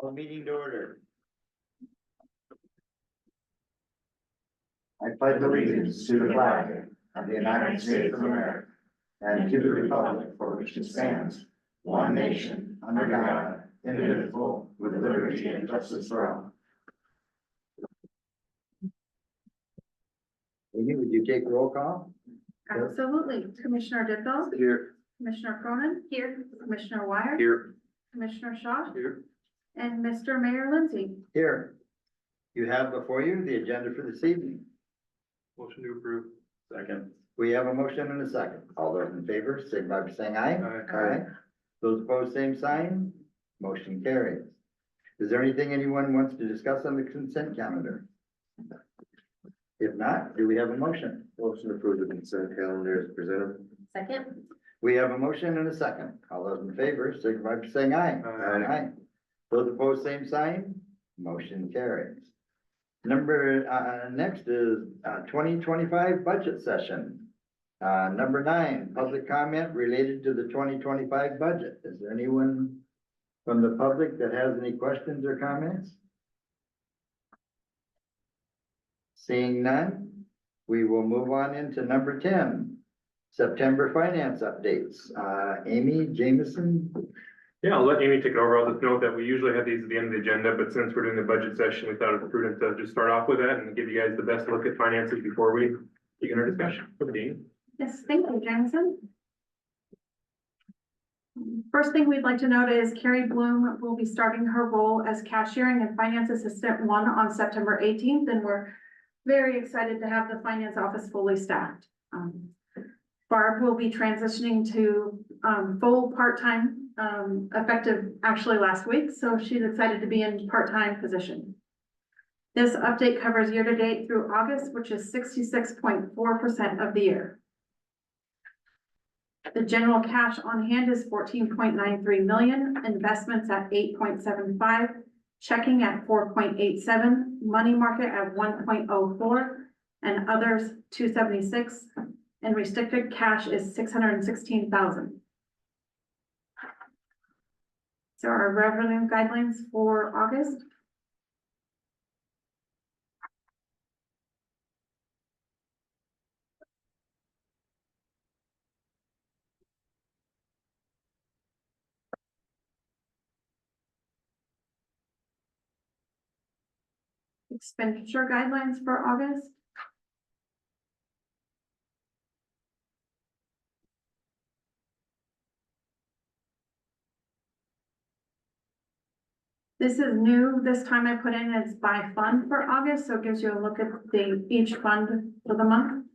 Call meeting to order. I pledge allegiance to the flag of the United States of America and to the republic for which it stands, one nation, under God, indivisible, with liberty and justice for all. Amy, would you take roll call? Absolutely. Commissioner Ditzler, Here. Commissioner Cronin. Here. Commissioner Wire. Here. Commissioner Shaw. Here. And Mr. Mayor Lindsay. Here. You have before you the agenda for this evening. Motion to approve. Second. We have a motion and a second. All those in favor, signify by saying aye. Aye. Those opposed, same sign. Motion carries. Is there anything anyone wants to discuss on the consent calendar? If not, do we have a motion? Motion to approve the consent calendar as presented. Second. We have a motion and a second. All those in favor, signify by saying aye. Aye. Those opposed, same sign. Motion carries. Next is 2025 budget session. Number 9, public comment related to the 2025 budget. Is there anyone from the public that has any questions or comments? Seeing none, we will move on into number 10, September finance updates. Amy Jameson. Yeah, I'll let Amy take it over. I'll just note that we usually have these at the end of the agenda, but since we're doing the budget session, we thought it prudent to just start off with that and give you guys the best look at finances before we begin our discussion. Over to Amy. Yes, thank you, Jameson. First thing we'd like to note is Carrie Bloom will be starting her role as cashiering and finance assistant 1 on September 18th, and we're very excited to have the finance office fully staffed. Barb will be transitioning to full part-time effective actually last week, so she's excited to be in part-time position. This update covers year-to-date through August, which is 66.4% of the year. The general cash on hand is 14.93 million, investments at 8.75, checking at 4.87, money market at 1.04, and others 276, and restricted cash is 616,000. So our revenue guidelines for August. Expenditure guidelines for August. This is new. This time I put in it's by fund for August, so it gives you a look at each fund for the month.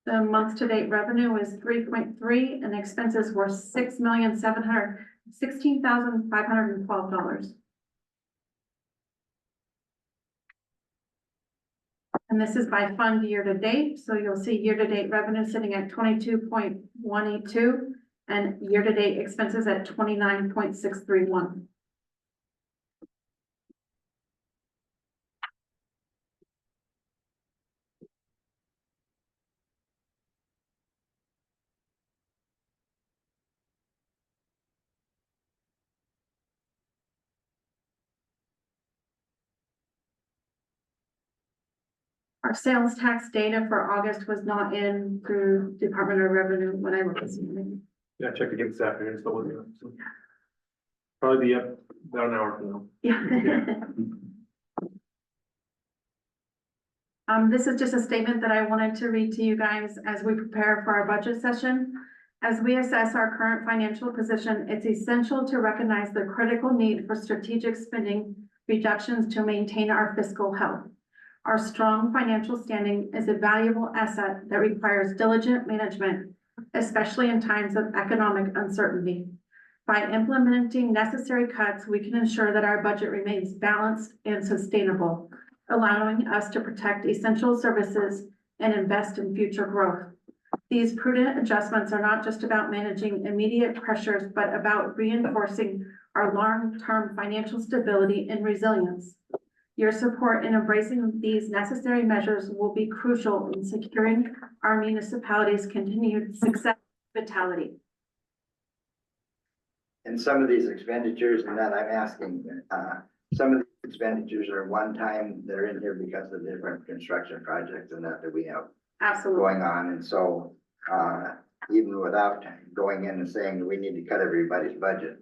The month to date revenue is 3.3 and expenses were $6,716,512. And this is by fund year to date. So you'll see year to date revenue sitting at 22.182 and year to date expenses at 29.631. Our sales tax data for August was not in through Department of Revenue when I looked this morning. Yeah, check again this afternoon. Still looking up. So probably be up about an hour from now. Yeah. This is just a statement that I wanted to read to you guys as we prepare for our budget session. As we assess our current financial position, it's essential to recognize the critical need for strategic spending reductions to maintain our fiscal health. Our strong financial standing is a valuable asset that requires diligent management, especially in times of economic uncertainty. By implementing necessary cuts, we can ensure that our budget remains balanced and sustainable, allowing us to protect essential services and invest in future growth. These prudent adjustments are not just about managing immediate pressures, but about reinforcing our long-term financial stability and resilience. Your support in embracing these necessary measures will be crucial in securing our municipality's continued success and vitality. And some of these expenditures, and that I'm asking, some of the expenditures are one time, they're in here because of different construction projects and that we have Absolutely. going on, and so, even without going in and saying we need to cut everybody's budget,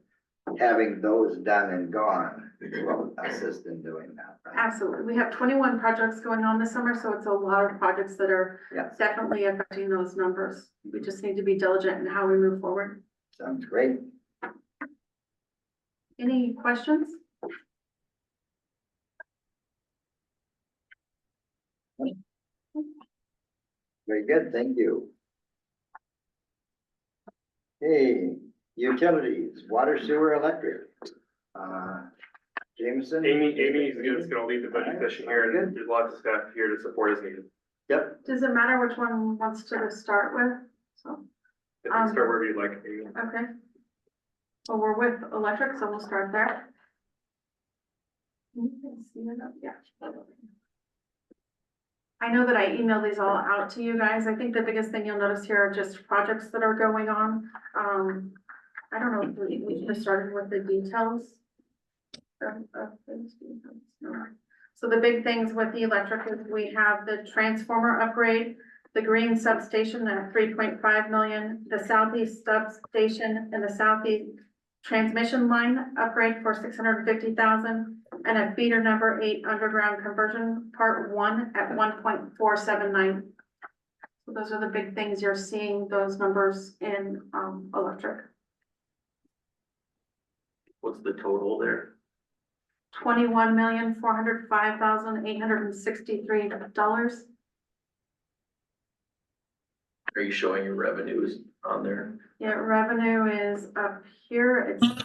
having those done and gone will assist in doing that. Right? Absolutely. We have 21 projects going on this summer, so it's a lot of projects that are Yes, definitely affecting those numbers. We just need to be diligent in how we move forward. sounds great. Any questions? Very good, thank you. Hey, utilities, water, sewer, electric. Jameson? Amy's gonna lead the budget session here, and there's lots of staff here to support as needed. Yep, Does it matter which one wants to start with? So, You can start wherever you'd like, Amy. okay. Well, we're with electric, so we'll start there. You can see it up, yeah. I know that I emailed these all out to you guys. I think the biggest thing you'll notice here are just projects that are going on. I don't know if we should have started with the details. Of those details. No. So the big things with the electric is we have the transformer upgrade, the green substation at 3.5 million, the southeast substation and the southeast transmission line upgrade for 650,000, and a feeder number 8 underground conversion part 1 at 1.479. So those are the big things you're seeing those numbers in electric. What's the total there? $21,405,863. Are you showing your revenues on there? Yeah, revenue is up here, it's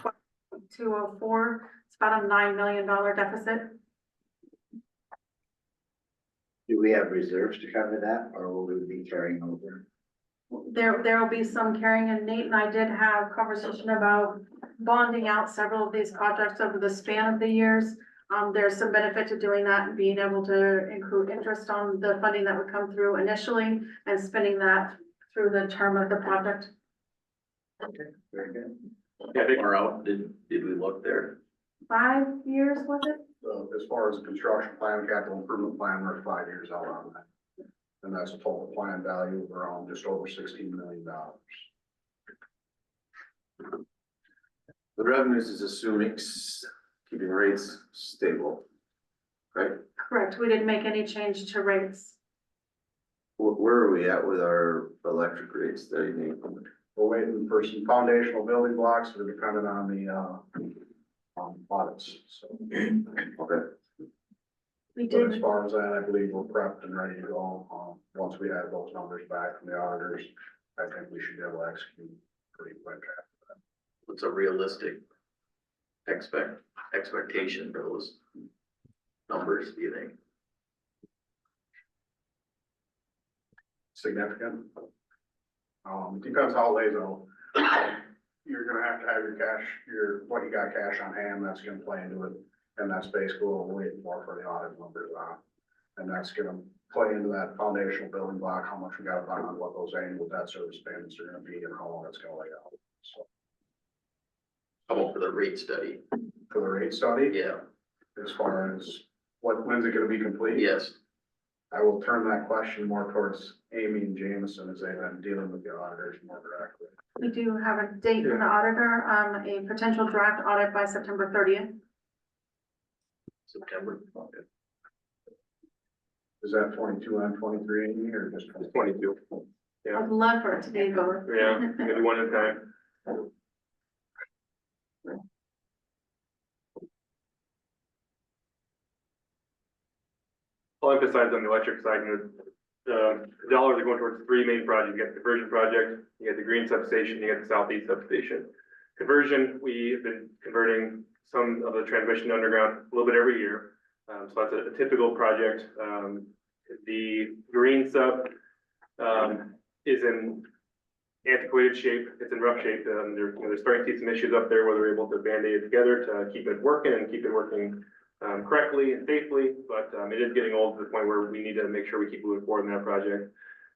204, it's about a $9 million deficit. do we have reserves to cover that, or will we be carrying over? There will be some carrying, and Nate and I did have conversation about bonding out several of these projects over the span of the years. There's some benefit to doing that and being able to include interest on the funding that would come through initially and spending that through the term of the project. Okay, very good. Yeah, they- Far out, did we look there? 5 years, was it? As far as the construction plan, capital improvement plan, we're 5 years out on that. And that's a total plan value of around just over $16 million. The revenues is assuming keeping rates stable, right? Correct, we didn't make any change to rates. Where are we at with our electric rates that you need? We're waiting for some foundational building blocks that are dependent on the, audits, so. Okay, We But as did, far as that, I believe we're prepped and ready to go. Once we have those numbers back from the auditors, I think we should be able to execute pretty quick. What's a realistic expectation for those numbers, do you think? Significant. Depends how it lays out. You're gonna have to have your cash, what you got cash on hand, that's gonna play into it. And that's basically what we're waiting for the audit numbers on. And that's gonna play into that foundational building block, how much we got on what those annual debt service payments are gonna be and how long it's gonna lay out. So How about for the rate study? for the rate study, Yeah, as far as when's it gonna be complete? yes, I will turn that question more towards Amy and Jameson as they've been dealing with the auditors more directly. we do have a date from the auditor, a potential draft audit by September 30th. September. Is that 22 and 23 Amy, or just 22. Yeah, I'd love for it to be both. yeah, maybe one at a time. I'll emphasize on the electric side, the dollars are going towards 3 main projects. You got the conversion project, you got the green substation, you got the southeast substation. Conversion, we've been converting some of the transmission to underground a little bit every year. So that's a typical project. The green sub, is in antiquated shape. It's in rough shape. They're starting to see some issues up there where they're able to band-aid it together to keep it working and keep it working correctly and safely, but it is getting old to the point where we need to make sure we keep moving forward in that project.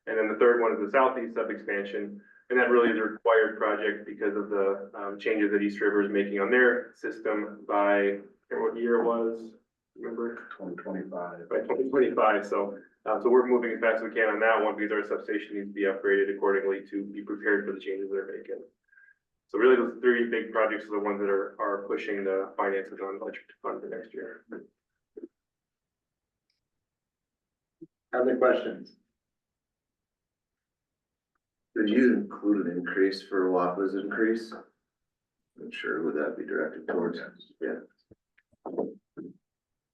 And then the third one is the southeast sub expansion. And that really is a required project because of the, changes that East River is making on their system by, I can't remember what year it was, remember? 2025. By 2025, so we're moving as fast as we can on that one because our substation needs to be upgraded accordingly to be prepared for the changes they're making. So really, those three big projects are the ones that are pushing the finances on electric fund for next year. Other questions? Did you include an increase for WAPA's increase? I'm sure, would that be directed towards, yeah,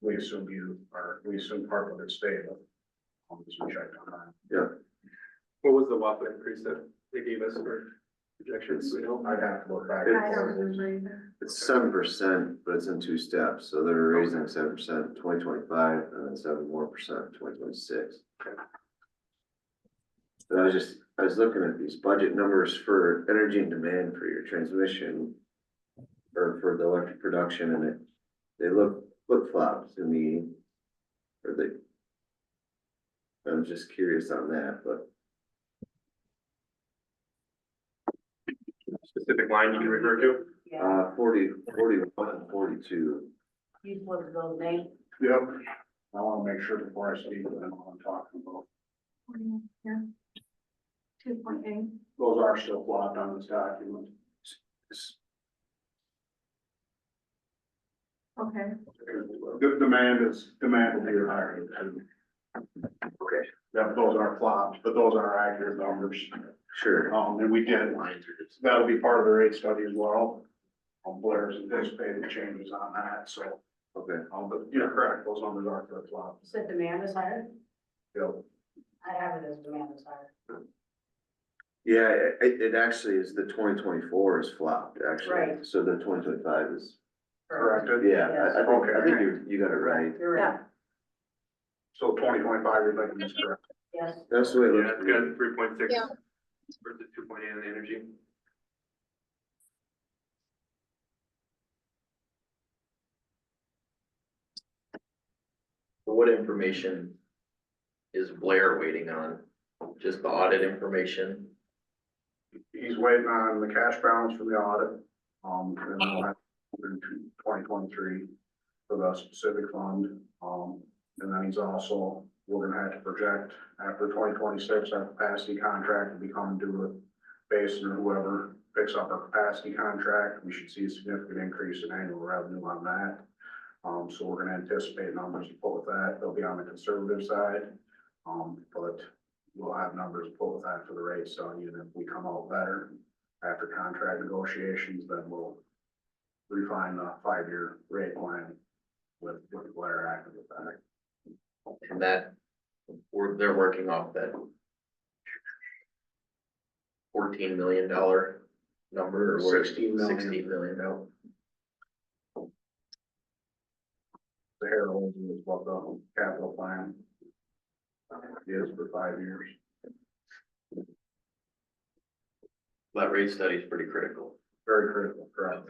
We assume we assume part of it's stable. As we checked on that. yeah, What was the WAPA increase that they gave us for projections? You know? I'd have to look back. I don't remember either. it's 7%, but it's in two steps, so they're raising 7% 2025 and then 7% more 2026. But I was looking at these budget numbers for energy and demand for your transmission or for the electric production, and they look flip-flops to me. Or I'm just curious on that, but Specific line you can refer to? 41 and 42. You put those names. Yep. I wanna make sure before I speak, that I know what I'm talking about. Yeah. 2.8. Those are still plotted on this document. Okay. The demand will be higher too. Okay, Yeah, those are plots, but those are accurate numbers. sure. And we did, that'll be part of the rate study as well. Blair's anticipated changes on that, so, Okay, but you're correct, those numbers are for the plot. You said demand is higher? Yep. I have it as demand is higher. yeah, it actually is, the 2024 is flopped, actually. Right. So the 2025 is, Corrected? yeah, I think Okay. you got it right. You're right. So 2025, you're thinking is correct. Yes. That's the way it Yeah, looks. it's to me. got 3.6 Yeah. versus 2.8 on the energy. What information is Blair waiting on? Just the audit information? He's waiting on the cash balance for the audit, and we'll have 2023 for the specific fund. And then he's also, we're gonna have to project after 2026, our capacity contract will be coming due with Basin or whoever picks up our capacity contract. We should see a significant increase in annual revenue on that. So we're gonna anticipate numbers to put with that. They'll be on the conservative side. But we'll have numbers to put with that for the rate study, and if we come out better after contract negotiations, then we'll refine the 5-year rate plan with Blair acting with that. And that, they're working off that $14 million number, or where- 16 million. 16 million. Yep. The Herald is what the capital plan is for 5 years. That rate study is pretty critical. Very critical, correct.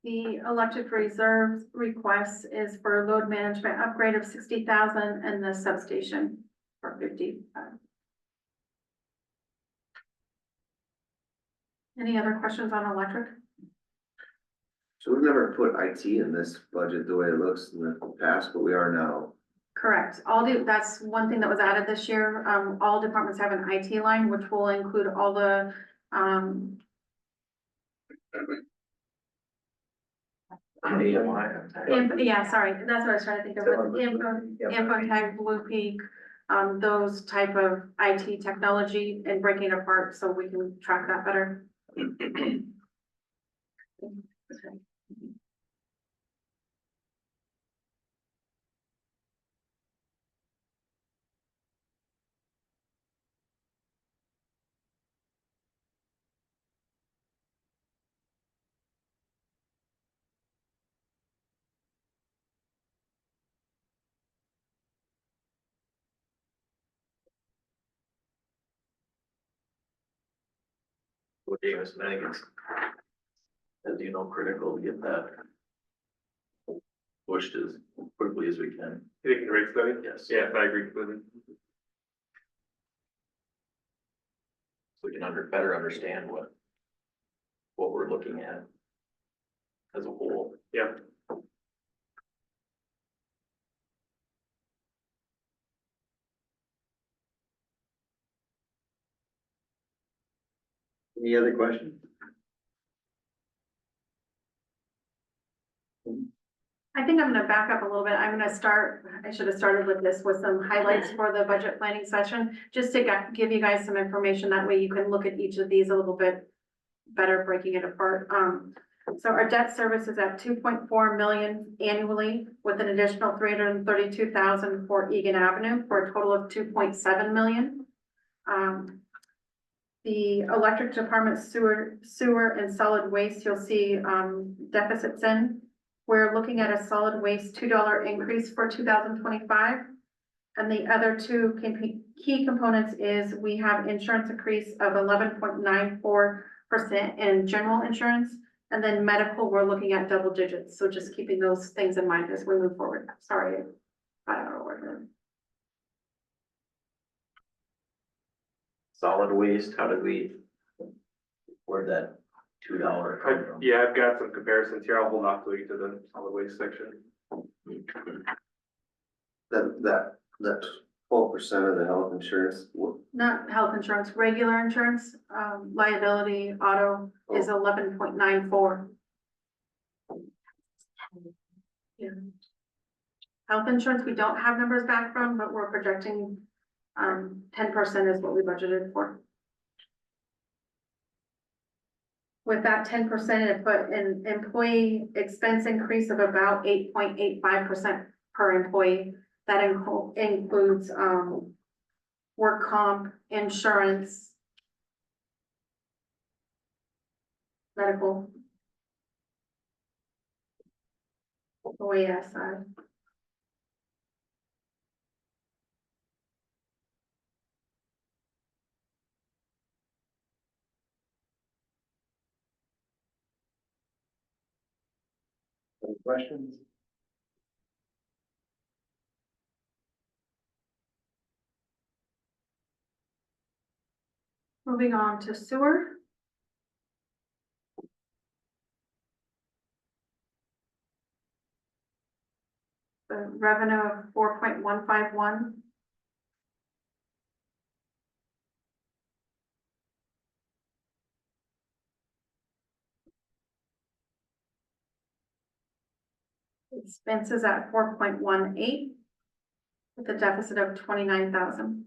The electric reserves request is for load management upgrade of 60,000 and the substation for 50. Any other questions on electric? So we've never put IT in this budget the way it looks in the past, but we are now. Correct. That's one thing that was added this year. All departments have an IT line, which will include all the, yeah, sorry, that's what I was trying to think of. Info tech, Blue Peak, those type of IT technology and breaking it apart so we can track that better. With Davis, I think it's, as you know, critical to get that pushed as quickly as we can. Taking the rate study? Yes. Yeah, I agree with it. So we can better understand what we're looking at as a whole. Yeah. Any other questions? I think I'm gonna back up a little bit. I'm gonna start, I should have started with this, with some highlights for the budget planning session, just to give you guys some information. That way you can look at each of these a little bit better, breaking it apart. So our debt service is at 2.4 million annually, with an additional 332,000 for Egan Avenue, for a total of 2.7 million. The electric department, sewer and solid waste, you'll see, deficits in. We're looking at a solid waste $2 increase for 2025. And the other two key components is we have insurance increase of 11.94% in general insurance. And then medical, we're looking at double digits. So just keeping those things in mind as we move forward. Sorry, I don't know where. Solid waste, how did where'd that $2 come from? Yeah, I've got some comparisons here. I'll hold off till you to the solid waste section. That 12% of the health insurance, Not health insurance, regular insurance, liability, auto is 11.94. Yeah. Health insurance, we don't have numbers back from, but we're projecting, 10% is what we budgeted for. With that 10%, it put an employee expense increase of about 8.85% per employee. That includes, work comp, insurance, medical. OAS side. Any questions? Moving on to sewer. The revenue of 4.151. Expenses at 4.18 with a deficit of 29,000.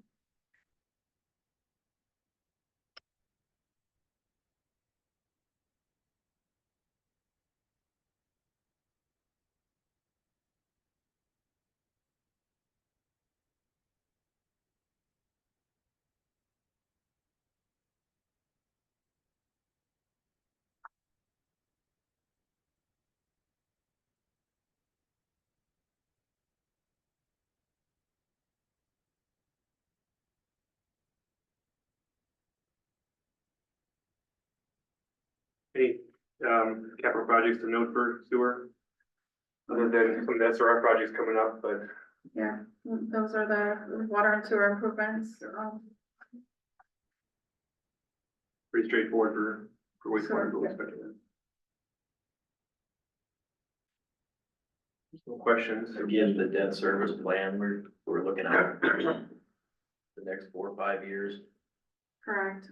Any, capital projects to note for sewer? Other than some of the SRF projects coming up, but Yeah, those are the water and sewer improvements. pretty straightforward for wastewater. Sure, We'll yeah. expect it. No questions? Again, the debt service plan, we're looking at the next 4 or 5 years. Correct.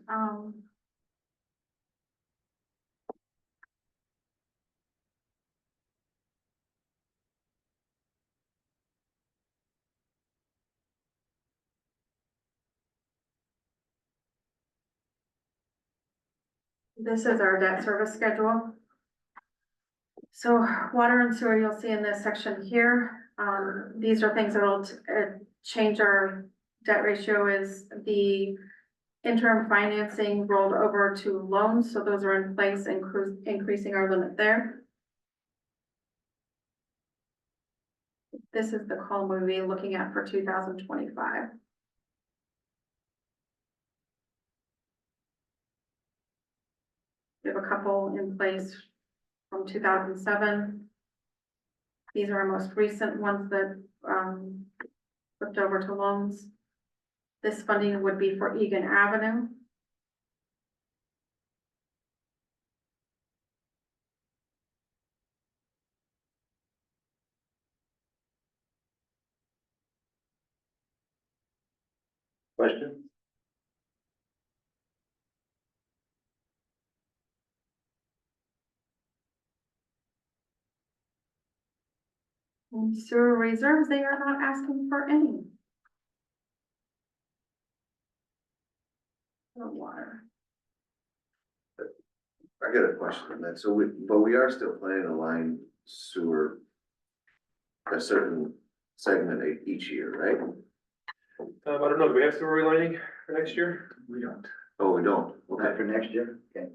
This is our debt service schedule. So water and sewer, you'll see in this section here, these are things that'll change our debt ratio. Is the interim financing rolled over to loans, so those are in place, increasing our limit there. This is the column we'll be looking at for 2025. We have a couple in place from 2007. These are our most recent ones that, flipped over to loans. This funding would be for Egan Avenue. Question? And sewer reserves, they are not asking for any. For water. I got a question on that, so but we are still planning to line sewer a certain segment each year, right? I don't know, do we have sewer relining for next year? We don't. Oh, we don't, Not okay, for next year? Okay.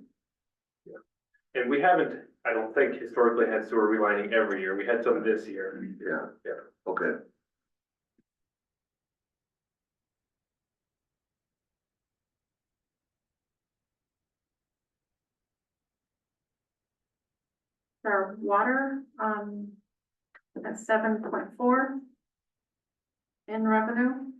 And we haven't, I don't think historically had sewer relining every year. We had some this year. yeah. Yeah. Okay, Our water, at 7.4 in revenue.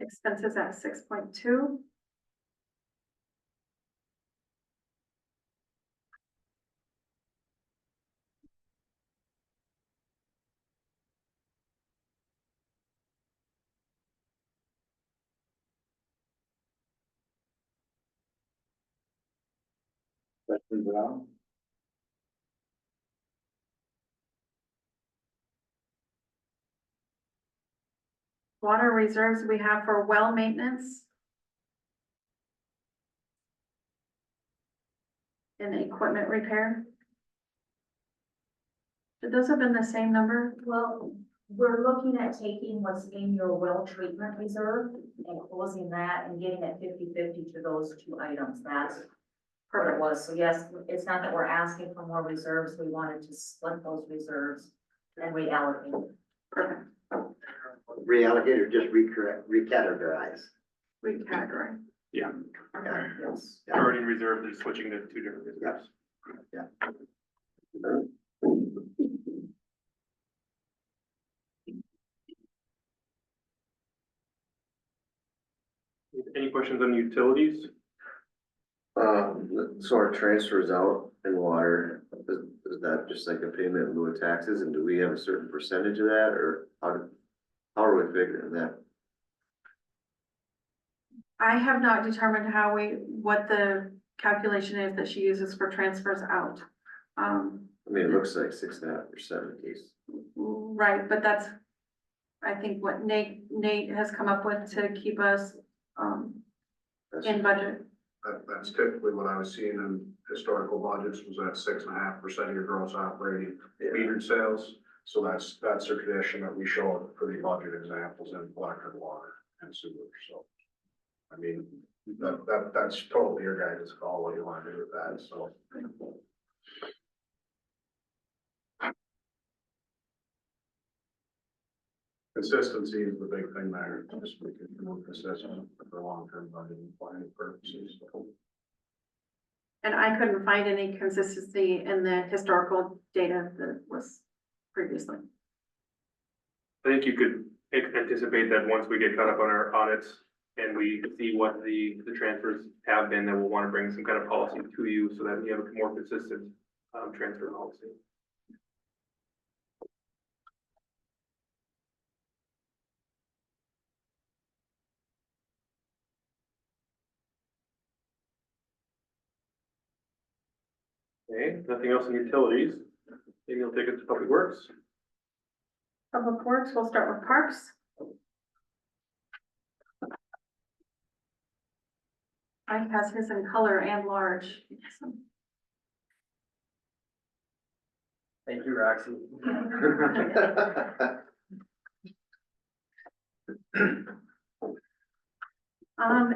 Expenses at 6.2. Questions at all? Water reserves we have for well maintenance. And equipment repair. Should those have been the same number? Well, we're looking at taking what's in your well treatment reserve and closing that and getting it 50-50 to those two items. That's what it was. So yes, it's not that we're asking for more reserves. We wanted to split those reserves and reallocate. Perfect. Reallocate or just recategorize? Recategory. Yeah. Yeah. Yes. Yeah. Already in reserve, they're switching to two different reserves. Any questions on utilities? so our transfers out in water, is that just like a payment in lieu of taxes, and do we have a certain percentage of that, or how are we figuring that? I have not determined what the calculation is that she uses for transfers out. I mean, it looks like 6.5% case. Right, but that's, I think what Nate has come up with to keep us, in budget. That's typically what I was seeing in historical budgets was at 6.5% of your gross operating metered sales. So that's a tradition that we show for the budget examples in electric, water and sewer, so. I mean, that's totally your guys' call, what you want to do with that, so. Consistency is the big thing there, just making it more consistent for long-term budget and planning purposes, so. And I couldn't find any consistency in the historical data that was previously. I think you could anticipate that once we get caught up on our audits and we see what the transfers have been, that we'll want to bring some kind of policy to you so that we have a more consistent, transfer policy. Okay, nothing else in utilities. Maybe you'll take it to Public Works. Public Works, we'll start with Parks. Mike has his in color and large. Thank you, Roxy.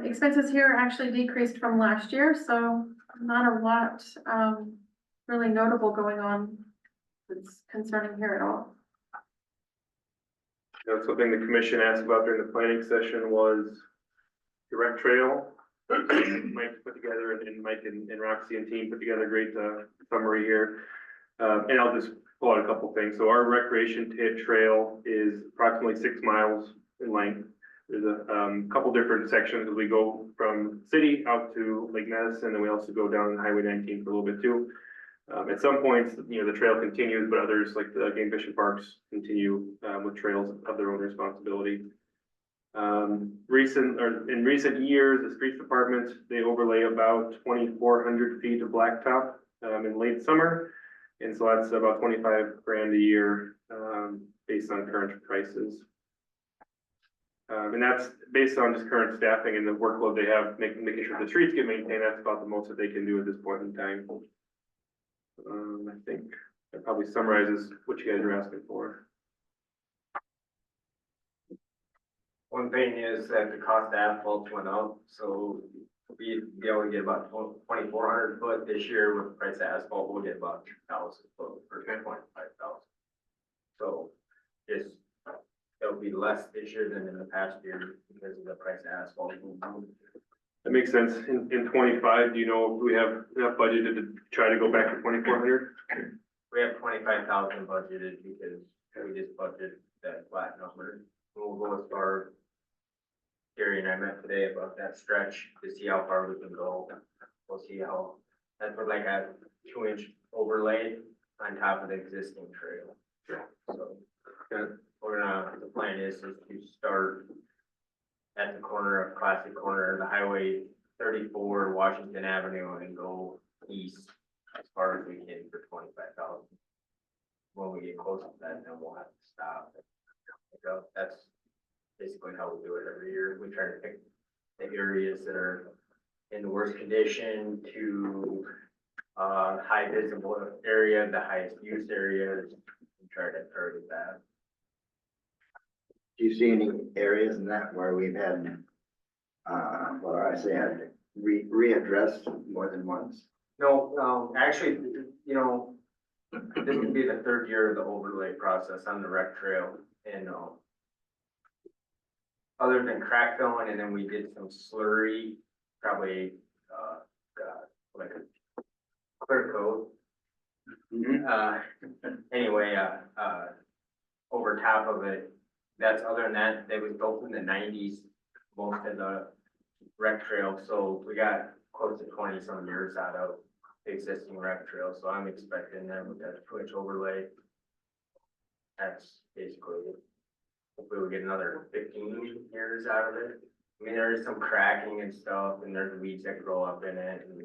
Expenses here actually decreased from last year, so not a lot, really notable going on that's concerning here at all. Something the commission asked about during the planning session was direct trail. Mike put together, and Mike and Roxy and team put together a great, summary here. And I'll just pull out a couple things. So our recreation trail is approximately 6 miles in length. There's a, couple different sections as we go from city out to Lake Madison, and we also go down Highway 19 for a little bit too. At some points, the trail continues, but others, like the game fish and parks, continue, with trails of their own responsibility. In recent years, the streets department, they overlay about 2,400 feet of blacktop, in late summer. And so that's about 25 grand a year, based on current prices. And that's based on just current staffing and the workload they have, making sure the streets get maintained. That's about the most that they can do at this point in time. I think that probably summarizes what you guys are asking for. One thing is that the cost of asphalt went up, so we'd be able to get about 2,400 foot this year. With the price of asphalt, we'll get about 2,000 foot for 10.5 thousand. So just, it'll be less this year than in the past year because of the price of asphalt. That makes sense. In 25, do you know if we have enough budgeted to try to go back to 2,400? We have 25,000 budgeted because we just budgeted that flat number. We'll go as far. Gary and I met today about that stretch to see how far we can go. We'll see how, that's what like a 2-inch overlay on top of the existing trail. So, we're gonna, the plan is to start at the corner of Classic Corner, the Highway 34, Washington Avenue, and go east as far as we can for 25,000. When we get close to that, then we'll have to stop. That's basically how we do it every year. We try to pick the areas that are in the worst condition to high visible area, the highest use areas, and try to target that. Do you see any areas in that where we've had, had to readdress more than once? No, actually, this would be the 3rd year of the overlay process on the rec trail, and other than crack filling, and then we did some slurry, probably, like a clear coat. Anyway, over top of it, that's other than that, they was built in the 90s, most of the rec trail, so we got close to 20 some years out of the existing rec trail, so I'm expecting them with that twitch overlay. That's basically it. Hopefully we'll get another 15 years out of it. I mean, there is some cracking and stuff, and there's weeds that grow up in it, and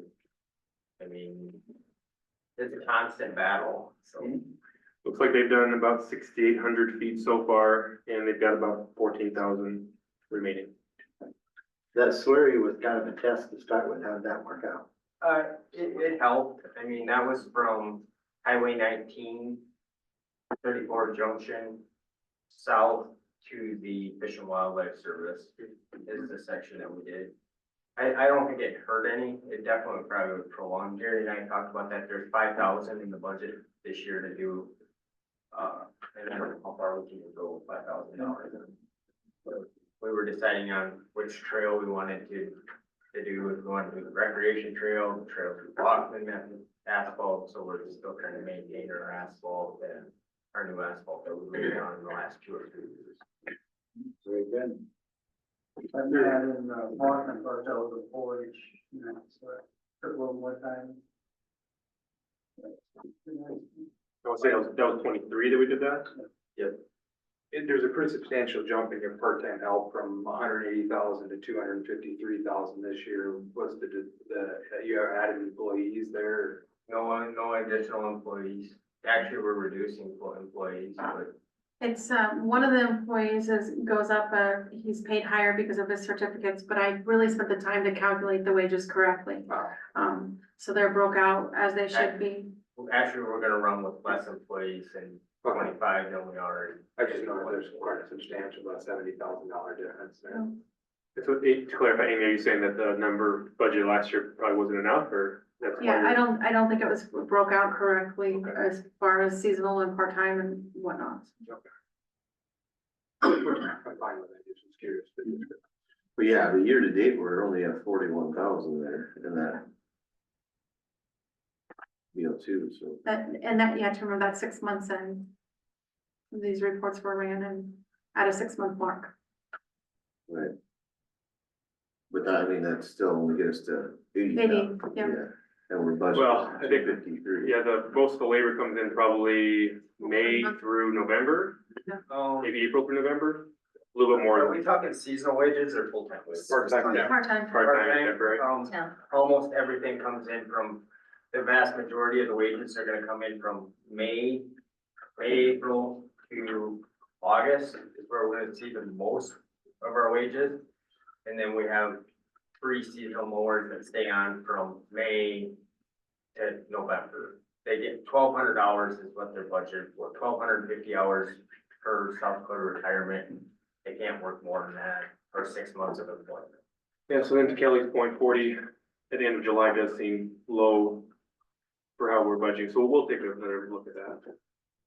I mean, it's a constant battle, so. Looks like they've done about 6,800 feet so far, and they've got about 14,000 remaining. That slurry was kind of a test to start with. How did that work out? It helped. I mean, that was from Highway 19, 34 Junction, south to the Fish and Wildlife Service is the section that we did. I don't think it hurt any. It definitely probably would prolong. Gary and I talked about that. There's 5,000 in the budget this year to do. And I don't know how far we can go with $5,000. We were deciding on which trail we wanted to do. If we wanted to do the recreation trail, the trail through Blockman, asphalt. So we're still trying to maintain our asphalt and our new asphalt that we laid down in the last 2 or 3 years. Very good. I've had in Martin, but that was a 4-inch, so took a little more time. I would say that was 23 that we did that. There's a pretty substantial jump in your part-time help from 180,000 to 253,000 this year. What's you added employees there? No additional employees. Actually, we're reducing employees, but It's, one of the employees goes up, he's paid higher because of his certificates, but I really spent the time to calculate the wages correctly. So they're broke out as they should be. actually, we're gonna run with less employees in 25 than we are. I just know there's quite a substantial, about $70,000 difference there. So to clarify, Amy, are you saying that the number budget last year probably wasn't enough, or that's why Yeah, you're- I don't think it was broke out correctly as far as seasonal and part-time and whatnot. I'm fine with it, just curious. But yeah, the year to date, we're only at 41,000 there in that. too, so. And you have to remember that's 6 months in. These reports were ran and at a 6-month mark. Right. But that, I mean, that still only gets to 80. 80, now. yeah. And we're Well, budgeting I think- 253. Yeah, most of the labor comes in probably May Uh-huh. through November, Oh, maybe April through November, a little bit are more we talking seasonal wages or full-time wages? part-time, yeah, Part-time. part-time, temporary. Yeah. Almost everything comes in from, the vast majority of the wages are gonna come in from April to August is where we're gonna see the most of our wages. And then we have 3 seasonal mowers that stay on from May to November. They get $1,200 is what their budget for, 1,250 hours per South Dakota retirement. They can't work more than that for 6 months of employment. Yeah, so then to Kelly's point, 40 at the end of July does seem low for how we're budgeting, so we'll take another look at that.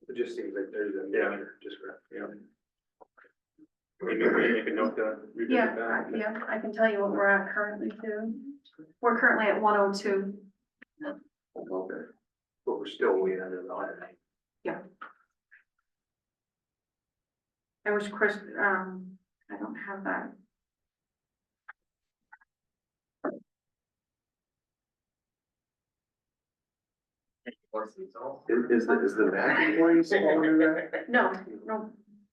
It just seems like there's a Yeah. major discrepancy. Yeah. Maybe we make a note to revisit Yeah, that. yeah, I can tell you what we're at currently too. We're currently at 102. Okay. But we're still way under the line. I wish Chris, I don't have that. More seasonal. Is the back employee still under that? No.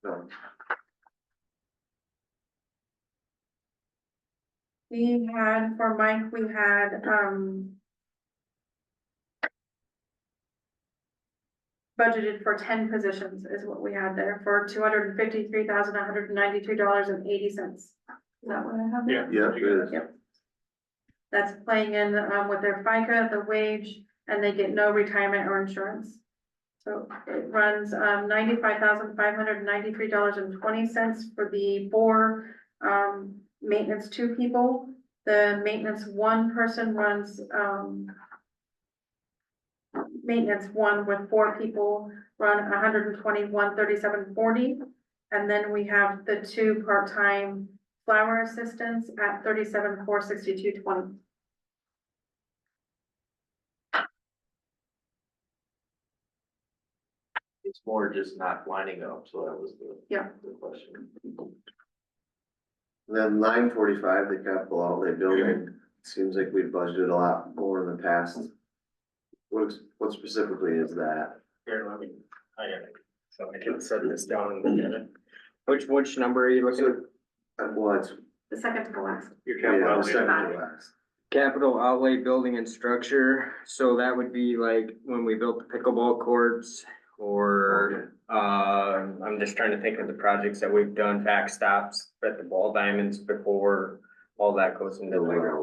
No. We had, for Mike, we had, budgeted for 10 positions is what we had there for $253,193.80. Is that what I have there? Yeah. Yeah, it is. Yep. That's playing in, with their FICA, the wage, and they get no retirement or insurance. So it runs, $95,593.20 for the 4, maintenance 2 people. The maintenance 1 person runs, maintenance 1 with 4 people run $121.3740. And then we have the 2 part-time flower assistants at $37,462.20. It's more just not lining up, so that was Yeah. the question. Then line 45, the capital outlay building, seems like we've budgeted a lot more in the past. What specifically is that? Here, let me, I got it. So I can set this down and look at it. Which number are you looking at? Well, it's, The second to the last. Your yeah, capital the outlay. second to last. Capital outlay building and structure, so that would be like when we built the pickleball courts or, I'm just trying to think of the projects that we've done, backstops at the ball diamonds before, all that goes into The there.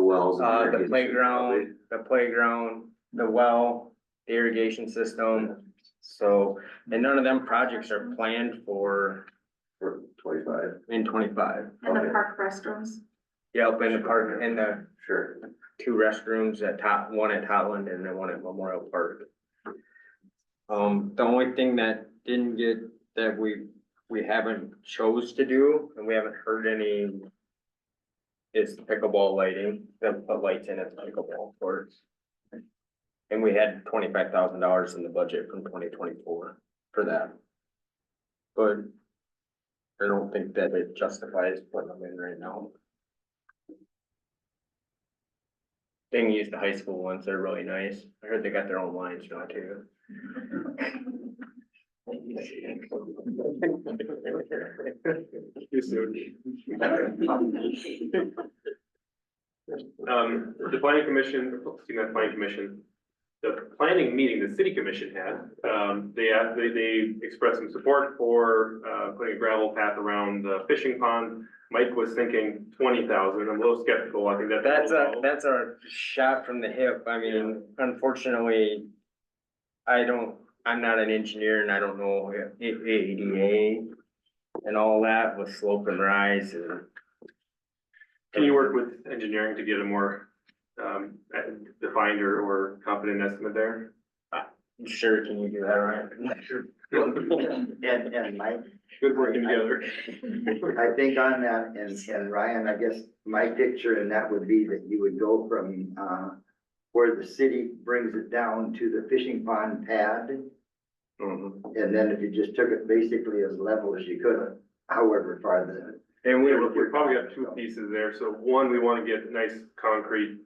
wells. The playground, the well, the irrigation system, so, and none of them projects are planned for For 25. in 25. And the Okay. park restrooms. Yep, in the park, in the Sure. 2 restrooms one at Totland and then one at Memorial Park. The only thing that didn't get, that we haven't chose to do, and we haven't heard any, is the pickleball lighting, the lights in at the pickleball courts. And we had $25,000 in the budget from 2024 for that. But I don't think that it justifies putting them in right now. They can use the high school ones, they're really nice. I heard they got their own lines now too. Too soon. The planning commission, the planning meeting the city commission had, they expressed some support for, putting a gravel path around the fishing pond. Mike was thinking 20,000, I'm a little skeptical, I think that's. That's a shot from the hip. I mean, unfortunately, I'm not an engineer and I don't know ADA and all that with slope and rise and. Can you work with engineering to get a more, defined or confident estimate there? Sure, can you do that, Ryan? And Mike, Good working together. I think on that, and Ryan, I guess my picture in that would be that you would go from, where the city brings it down to the fishing pond pad. And then if you just took it basically as level as you could, however far the. And we probably got two pieces there. So one, we want to get a nice concrete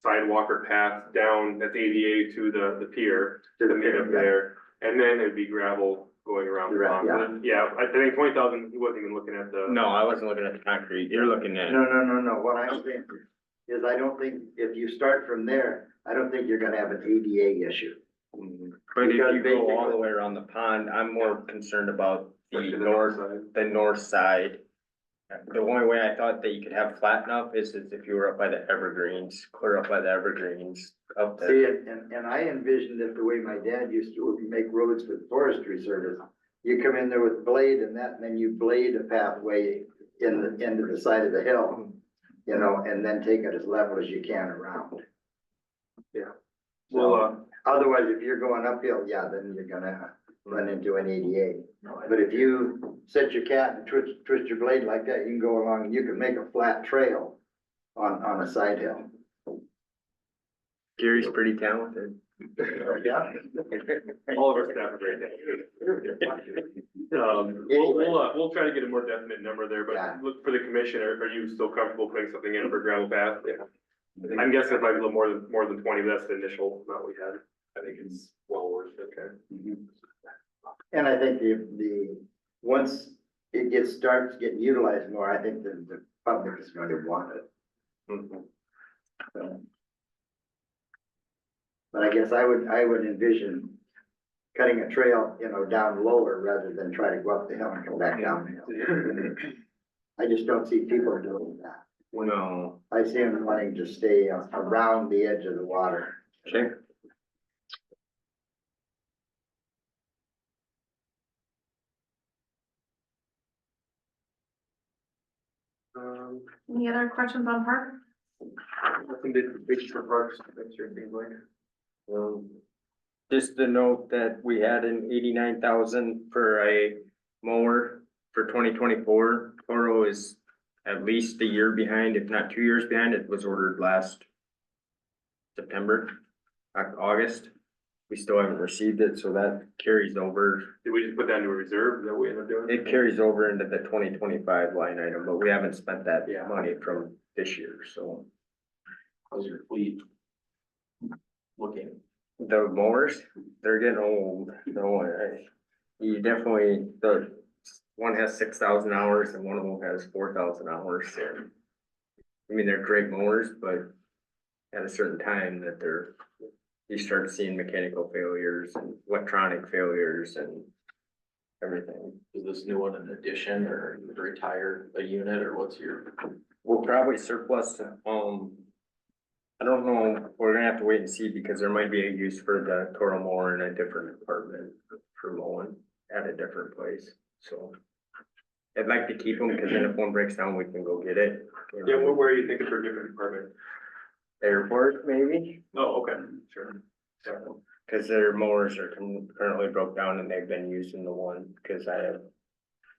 sidewalk or path down that's ADA to the pier, to the mid up there. And then it'd be gravel going around the pond. Yeah, I think 20,000, he wasn't even looking at the. No, I wasn't looking at the concrete, you're looking at. No, what I'm saying is I don't think, if you start from there, I don't think you're gonna have an ADA issue. But if Because you go all the basically- way around the pond, I'm more concerned about the Especially the north north, side. the north side. The only way I thought that you could have flat enough is if you were up by the evergreens, clear up by the evergreens, up there. See, and I envisioned it the way my dad used to make roads with forestry service. You come in there with blade and then you blade a pathway into the side of the hill, you know, and then take it as level as you can around. Yeah. So, Well, otherwise, if you're going uphill, yeah, then you're gonna run into an ADA. But if you set your cat and twist your blade like that, you can go along and you can make a flat trail on a side hill. Gary's pretty talented. Yeah. all of our staff are great. We'll try to get a more definite number there, Yeah. but look for the commission, are you still comfortable putting something in for gravel path? Yeah. I'm guessing it might be a little more than 20, but that's the initial amount we had. I think it's well worth it, okay? And I think once it starts getting utilized more, I think the public is going to want it. So. But I guess I would envision cutting a trail, you know, down lower rather than try to go up the hill and come back down the hill. I just don't see people doing that. No. I see them wanting to stay around the edge of the water. Okay. Any other questions on park? Nothing big for parks, make sure things like. Just to note that we had an 89,000 for a mower for 2024. Toro is at least a year behind, if not 2 years behind. It was ordered last September, August. We still haven't received it, so that carries over. Did we just put that into a reserve? Is that what we ended up doing? It carries over into the 2025 line item, but we haven't spent that Yeah. money from this year, so. How's your fleet looking? The mowers, they're getting old, you definitely, the one has 6,000 hours and one of them has 4,000 hours, so. I mean, they're great mowers, but at a certain time that you start seeing mechanical failures and electronic failures and everything. Is this new one an addition or retire a unit or what's your? We'll probably surplus, I don't know, we're gonna have to wait and see because there might be a use for the Toro mower in a different department for mowing at a different place, so. I'd like to keep them, because then if one breaks down, we can go get it. you Yeah, know. where are you thinking for a different department? Airport, maybe, Oh, okay, sure. because their mowers are currently broke down and they've been using the one, because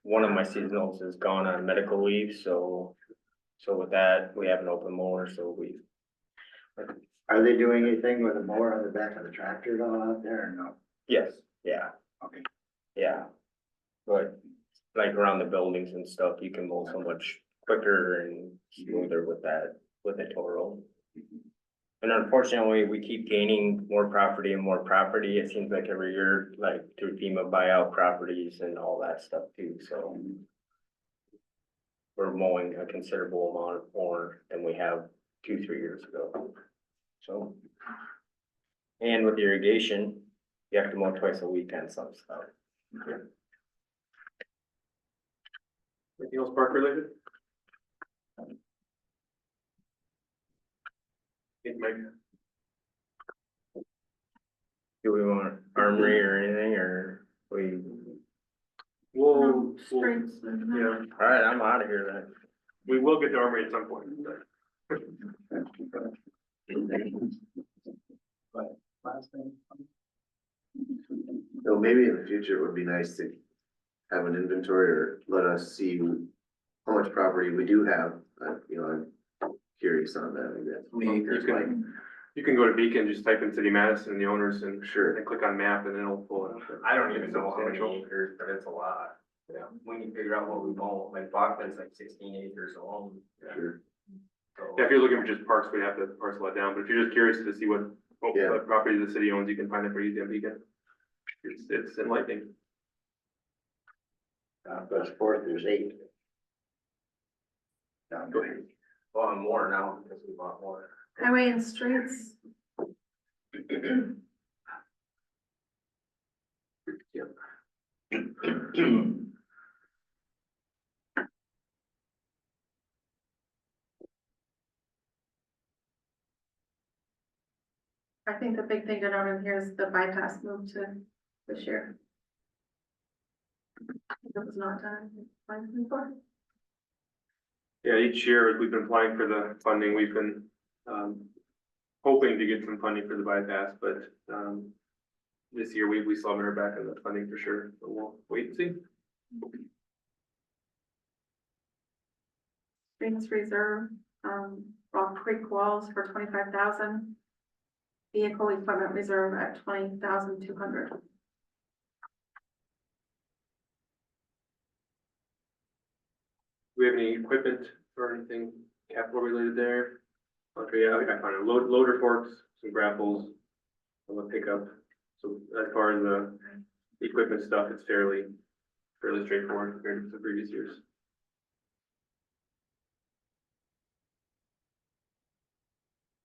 one of my seasonals is gone on medical leave, so with that, we have an open mower, so Are they doing anything with a mower on the back of the tractor at all out there or no? yes, yeah. Okay. Yeah, but like around the buildings and stuff, you can mow so much quicker and smoother with a Toro. And unfortunately, we keep gaining more property and more property. It seems like every year, like through FEMA buyout properties and all that stuff too, so. We're mowing a considerable amount more than we have 2-3 years ago, so. And with irrigation, you have to mow twice a week on some stuff. Anything else park related? Hey, Mike. Do we want armory or anything, or We'll, Streets. yeah, alright, I'm out of here then. we will get to armory at some point. Last thing. So maybe in the future, it would be nice to have an inventory or let us see how much property we do have. You know, I'm curious on that, I guess. How many acres, Mike? You can go to Beacon, just type in City Madison, the owners, and Sure. click on map, and it'll pull it up. I don't even know how many Substantial. acres, but it's a lot. Yeah. When you figure out what we own, like Bachman's like 16 acres alone. Sure. So- Yeah, if you're looking for just parks, we have to parcel it down, but if you're just curious to see what, Yeah. what properties the city owns, you can find it pretty easy on Beacon. It's enlightening. Plus fourth, there's 8. Down there. Well, and more now because we bought more. Highway and streets, I think the big thing to note in here is the bypass move to this year. It was not done before. Yeah, each year, we've been applying for the funding, we've been, hoping to get some funding for the bypass, but, this year, we still haven't heard back on the funding for sure, so we'll wait and see. Streets reserve, Rock Creek walls for 25,000. Vehicle equipment reserve at 20,200. Do we have any equipment or anything capital related there? Okay, yeah, I found it, loader forks, some grapples, a pickup. So as far as the equipment stuff, it's fairly straightforward compared to the previous years.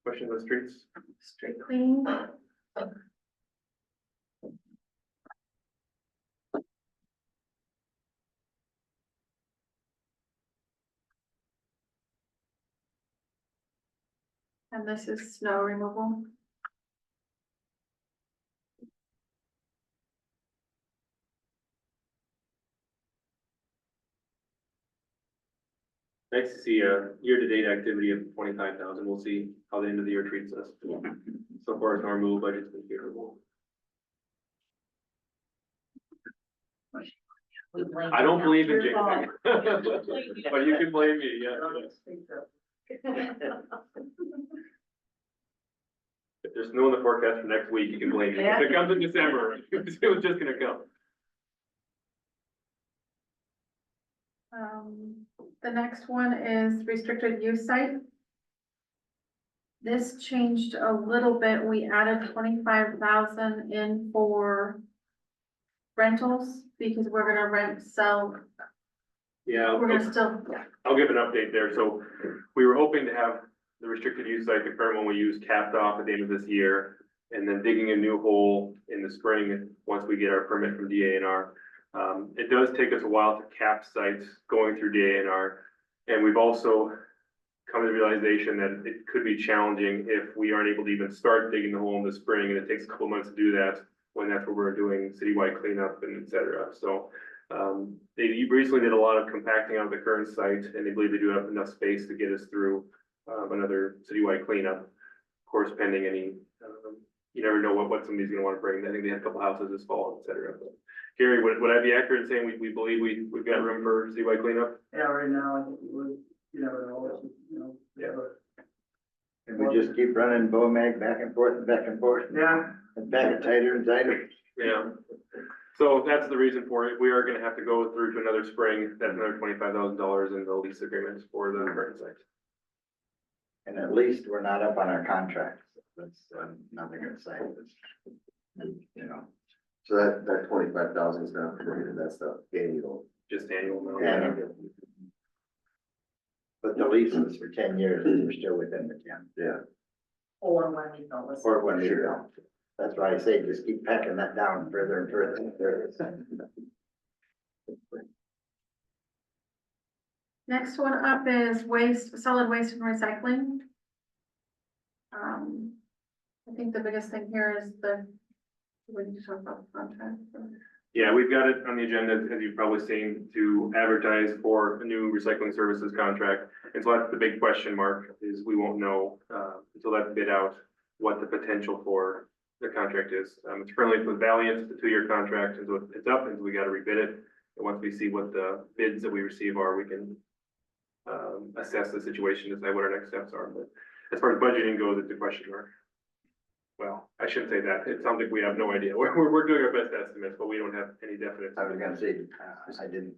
Questions on streets? Street cleaning. And this is snow removal. Nice to see a year-to-date activity of 25,000. We'll see how the end of the year treats us. So far, our removal budget's been favorable. We blame I don't you. believe in Your fault. jinxing, but you can blame me, yeah. If there's snow in the forecast for next week, you can blame me. If it comes in December, it was just gonna come. The next one is restricted use site. This changed a little bit. We added 25,000 in for rentals because we're gonna sell, Yeah, we're gonna still, I'll give an update there. So we were hoping to have the restricted use site, the current one we use, capped off at the end of this year. And then digging a new hole in the spring, once we get our permit from DANR. It does take us a while to cap sites going through DANR. And we've also come to the realization that it could be challenging if we aren't able to even start digging the hole in the spring, and it takes a couple months to do that, when that's where we're doing citywide cleanup and et cetera. So, they recently did a lot of compacting on the current site, and they believe they do have enough space to get us through, another citywide cleanup. Of course, pending any, you never know what somebody's gonna wanna bring. I think they had a couple houses this fall, et cetera. But Gary, would I be accurate in saying we believe we've got room for citywide cleanup? Yeah, right now, I think we would, you never know, you know. Yeah. And we just keep running Bomag back and forth and back and forth. Yeah. And back it tighter and tighter. Yeah. So that's the reason for it. We are gonna have to go through to another spring. That's another $25,000 in the lease agreements for the current site. And at least we're not up on our contracts. That's nothing to say. You know, So that 25,000 is not committed, that's the annual. Just annual amount. and but the lease was for 10 years and we're still within the 10. Yeah. Or when we go, let's. Or when we don't. That's why I say just keep packing that down further and further and further. next one up is solid waste and recycling. I think the biggest thing here is we need to talk about the contract. Yeah, we've got it on the agenda, as you've probably seen, to advertise for a new recycling services contract. And so that's the big question mark, is we won't know, until that's bid out, what the potential for the contract is. It's currently with Valiant, it's a 2-year contract, and so it's up, and we gotta rebid it. And once we see what the bids that we receive are, we can assess the situation, decide what our next steps are. But as far as budgeting goes, it's a question mark. Well, I shouldn't say that. It sounds like we have no idea. We're doing our best estimates, but we don't have any definite. I was gonna say, I didn't,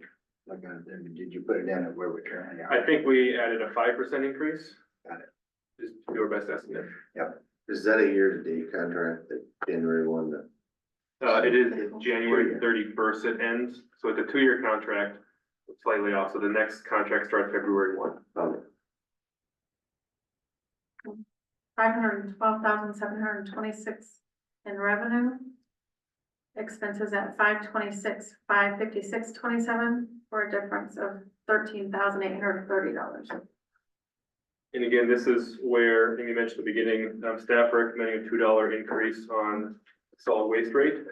look at it. Did you put it in at where we currently are? I think we added a 5% increase. Got it. Just to do our best estimate. Is that a year-to-date contract that January 1 to? It is January 31st it ends, so it's a 2-year contract, slightly off, so the next contract starts February 1. Oh, 512,726 in revenue. Expenses at 526, 556.27 for a difference of $13,830. And again, this is where, I think you mentioned at the beginning, staff recommending a $2 increase on solid waste rate.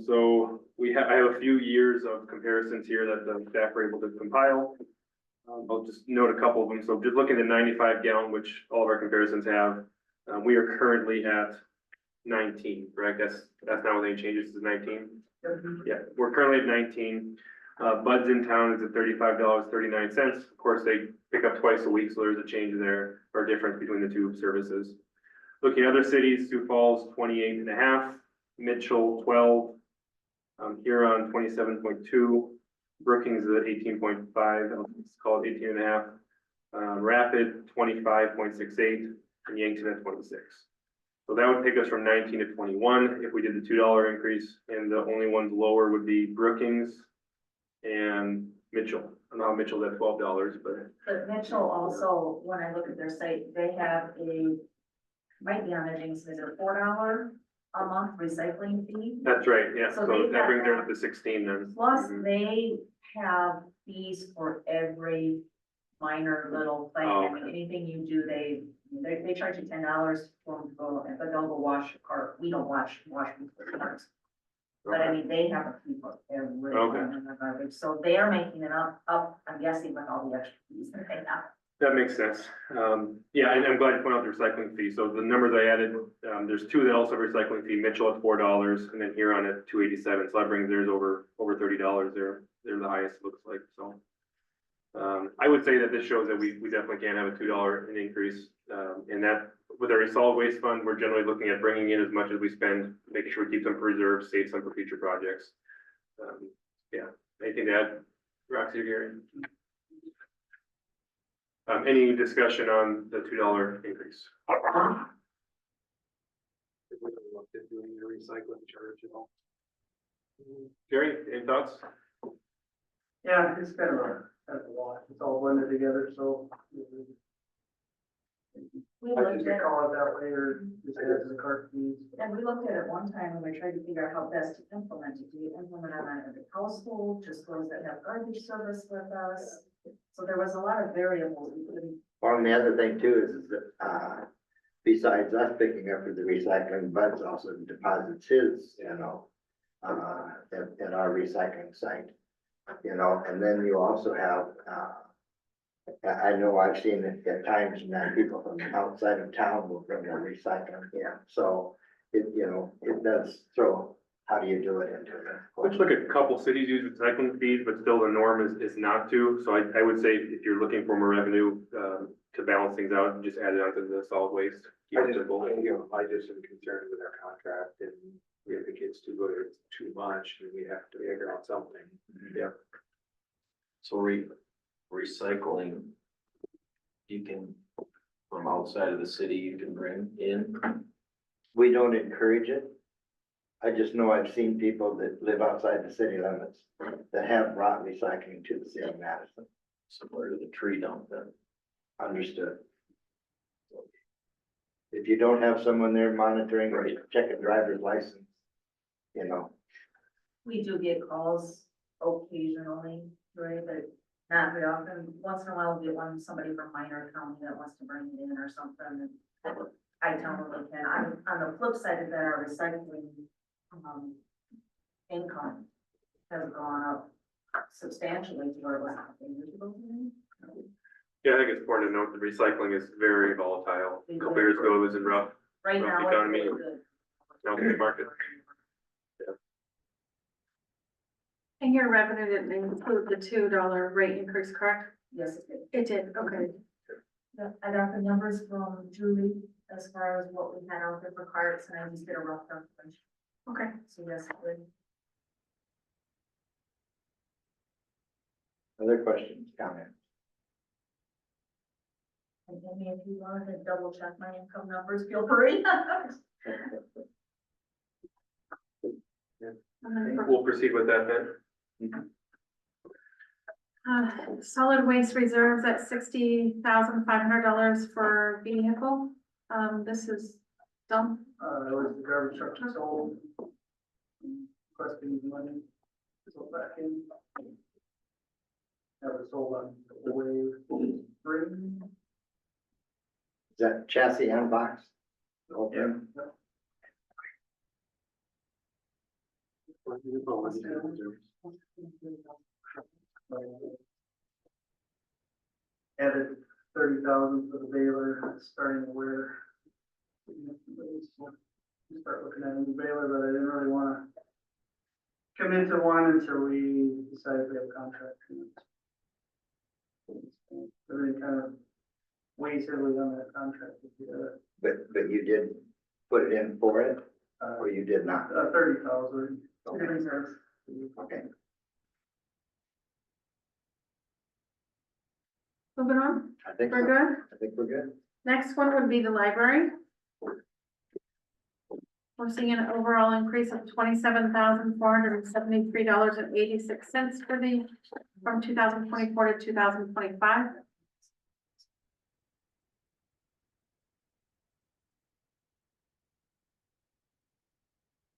So I have a few years of comparisons here that the staff were able to compile. I'll just note a couple of them. So just looking at 95 gallon, which all of our comparisons have, we are currently at 19, correct? That's not with any changes to 19. Yeah, we're currently at 19. Buds in town is at $35.39. Of course, they pick up twice a week, so there's a change there or difference between the two services. Looking at other cities, Sioux Falls 28.5, Mitchell 12, Huron 27.2, Brookings is at 18.5, let's call it 18.5, Rapid 25.68, and Yankton at 26. So that would take us from 19 to 21 if we did the $2 increase, and the only ones lower would be Brookings and Mitchell. I don't know how Mitchell's at $12, but. But Mitchell also, when I look at their site, they have might be on their things, is it $4 a month recycling fee? That's right, yeah, So so they've that got brings it that. up to 16 then. Plus, Mhm. they have fees for every minor little thing. Oh, I mean, anything you do, they charge you $10 for, but they'll go wash your car. We don't wash people's cars. But I mean, they have a fee for every Okay. one in their garbage. So they are making it up, I'm guessing, with all the extra fees that they have. That makes sense. Yeah, and I'm glad you pointed out the recycling fee. So the numbers I added, there's 2 that also have recycling fee, Mitchell at $4 and then Huron at $2.87. So that brings theirs over $30. They're the highest, it looks like, so. I would say that this shows that we definitely can have a $2 increase. And that with our solid waste fund, we're generally looking at bringing in as much as we spend, making sure we keep some for reserves, save some for future projects. Yeah, anything to add, Roxy or Gary? Any discussion on the $2 increase? If we looked at doing the recycling charge at all. Gary, any thoughts? Yeah, it's kind of a lot, it's all blended together, so. We I looked just at, call it that way, or just add to the cart fees. and we looked at it one time and we tried to figure out how best to implement it. Do you implement it on every household, just those that have garbage service with us? So there was a lot of variables. We couldn't. Well, and the other thing too is that, besides us picking up for the recycling, Bud's also deposits his, at our recycling site. And then you also have, I know I've seen it at times that people from outside of town will bring their recycling in. So it does throw, how do you do it into the Looks question? like a couple cities use recycling fees, but still the norm is not to. So I would say if you're looking for more revenue, to balance things out, just add it onto the solid waste. Keep I it just, simple. I just am concerned with our contract, and if it gets too good, it's too much, then we have to figure out something. Yeah. So recycling, you can, from outside of the city, you can bring in. We don't encourage it. I just know I've seen people that live outside the city limits that have brought recycling to the city of Madison. Similar to the tree dump then. Understood. If you don't have someone there monitoring or check a driver's license, We do get calls occasionally, right, but not very often. Once in a while, we'll get somebody from Minor County that wants to bring it in or something. And I tell them they can. On the flip side of that, our recycling, income has gone up substantially to where it was a couple years ago. Yeah, I think it's important to note that recycling is very volatile. A couple years ago, it was in rough Right Well, now, economy. it's really good. Now the market. And your revenue didn't include the $2 rate increase, correct? Yes, it is. It did, okay. I got the numbers from Julie as far as what we had out there for carts, and I just did a rough calculation. Okay. So yes, it would. Other questions, comments? And Amy, if you want to double check my income numbers, feel free. And then for We'll proceed with that then. solid waste reserves at $60,500 for vehicle. This is dump. It was the garbage truck that sold. Requesting money, so back in. That was sold on the way, spring. Is that chassis and box? Okay. Added 30,000 for the baler, starting to wear. Start looking at a new baler, but I didn't really wanna come into one until we decided we have a contract. Everything kind of weighs heavily on that contract. But you did put it in for it, Uh, or you did not? 30,000. Okay. Reserves. Okay. Moving on, I think, we're so. good. I think we're good. Next one would be the library. We're seeing an overall increase of $27,473.86 for from 2024 to 2025.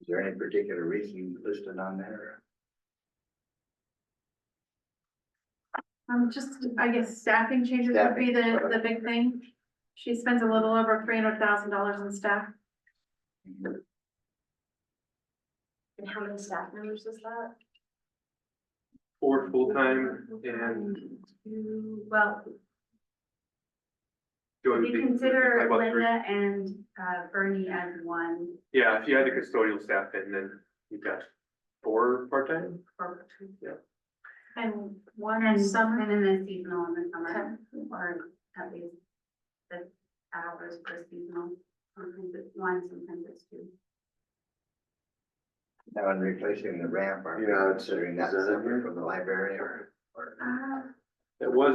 Is there any particular reason listed on there? Just, I guess staffing changes would be the big thing. She spends a little over $300,000 in staff. And how many staff members is that? 4 full-time and. Well, do if it you be- consider like about three? Linda and Bernie as one, Yeah, if you had the custodial staff in, then you've got 4 part-time. or And one and summer. and then the seasonal in the summer, or at least the hours for seasonal. Sometimes it's one, sometimes it's two. Now, in replacing the ramp, are Yeah, you considering that is that in separate here? from the library or? That was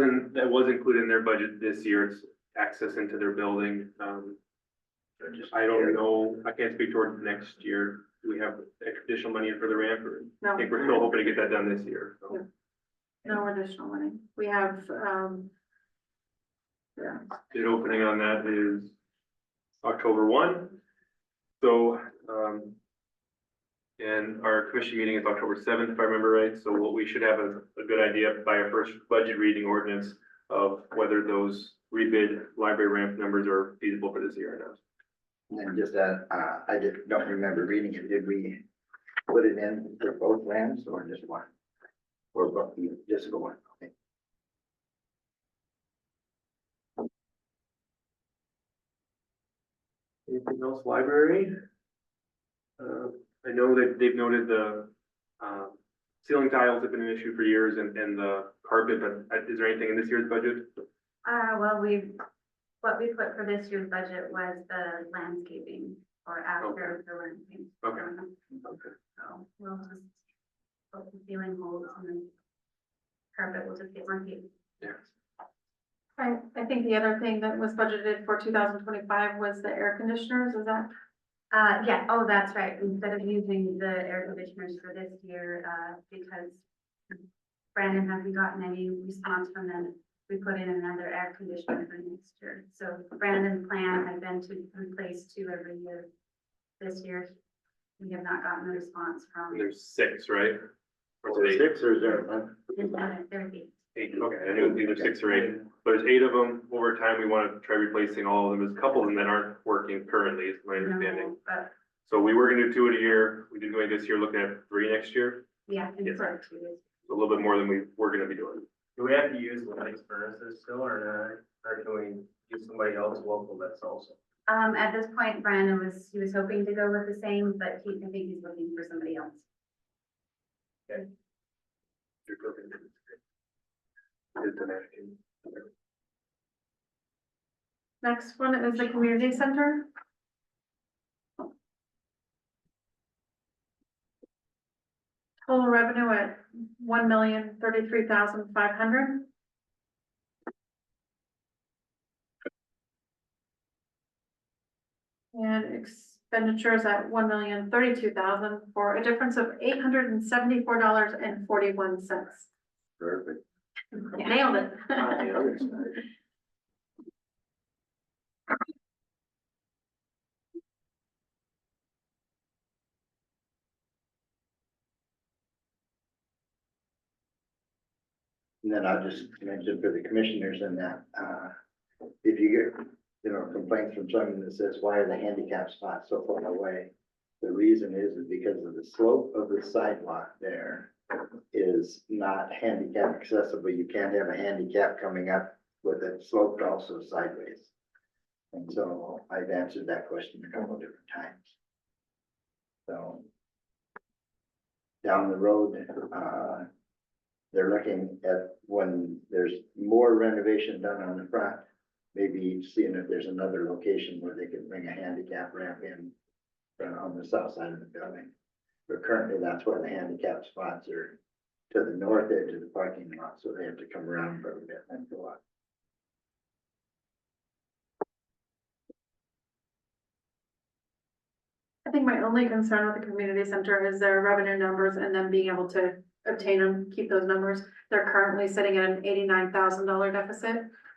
included in their budget this year. It's access into their building. I don't know, I can't speak towards next year. Do we have additional money in for the ramp, or I No, think we're still hoping to get that done this year. So. no additional money. We have, yeah, Bid opening on that is October 1. So, and our commission meeting is October 7th, if I remember right. So what we should have a good idea by our first budget reading ordinance of whether those rebid library ramp numbers are feasible for this year or not. And then just I don't remember reading it. Did we put it in for both ramps or just one? Or both, just the one? Okay. Anything else, library? I know that they've noted the, ceiling tiles have been an issue for years and the carpet, but is there anything in this year's budget? Well, what we put for this year's budget was the landscaping or after the landscaping. Okay. Okay. So we'll just put the ceiling holes and then carpet will just get murky. Yeah. I think the other thing that was budgeted for 2025 was the air conditioners, is that? Yeah, oh, that's right. Instead of using the air conditioners for this year, because Brandon hasn't gotten any response from them, we put in another air conditioner for next year. So Brandon's plan had been to replace 2 every year. This year, we have not gotten a response from. There's 6, right? Or is it 8? 6 or is there one? There'd be 8, okay, I knew it was either 6 or 8. There's 8 of them. Over time, we want to try replacing all of them. There's a couple of them that aren't working currently, is my understanding. no, but So we were gonna do 2 a year. We did going this year, looking at 3 next year. yeah, in Yes. for 2 years. A little bit more than we were gonna be doing. Do we have to use Lennox furnaces still or not, or can we use some somebody else local that's also. At this point, Brandon he was hoping to go with the same, but I think he's looking for somebody else. You're cooking. It's an action. Next one is the community center. Total revenue at $1,033,500. And expenditures at $1,032,000 for a difference of $874.41. Perfect. Nailed it. On the other side. And then I'll just mention for the commissioners in that, if you get, complaints from someone that says, why are the handicap spots so far away? The reason is because of the slope of the sidewalk there is not handicap accessible. You can't have a handicap coming up with it sloped also sideways. And so I've answered that question a couple of different times. So down the road, they're looking at when there's more renovation done on the front, maybe seeing if there's another location where they can bring a handicap ramp in on the south side of the building. But currently, that's where the handicap spots are, to the north edge of the parking lot, so they have to come around for a bit and go up. I think my only concern with the community center is their revenue numbers and then being able to obtain them, keep those numbers. They're currently sitting at an $89,000 deficit,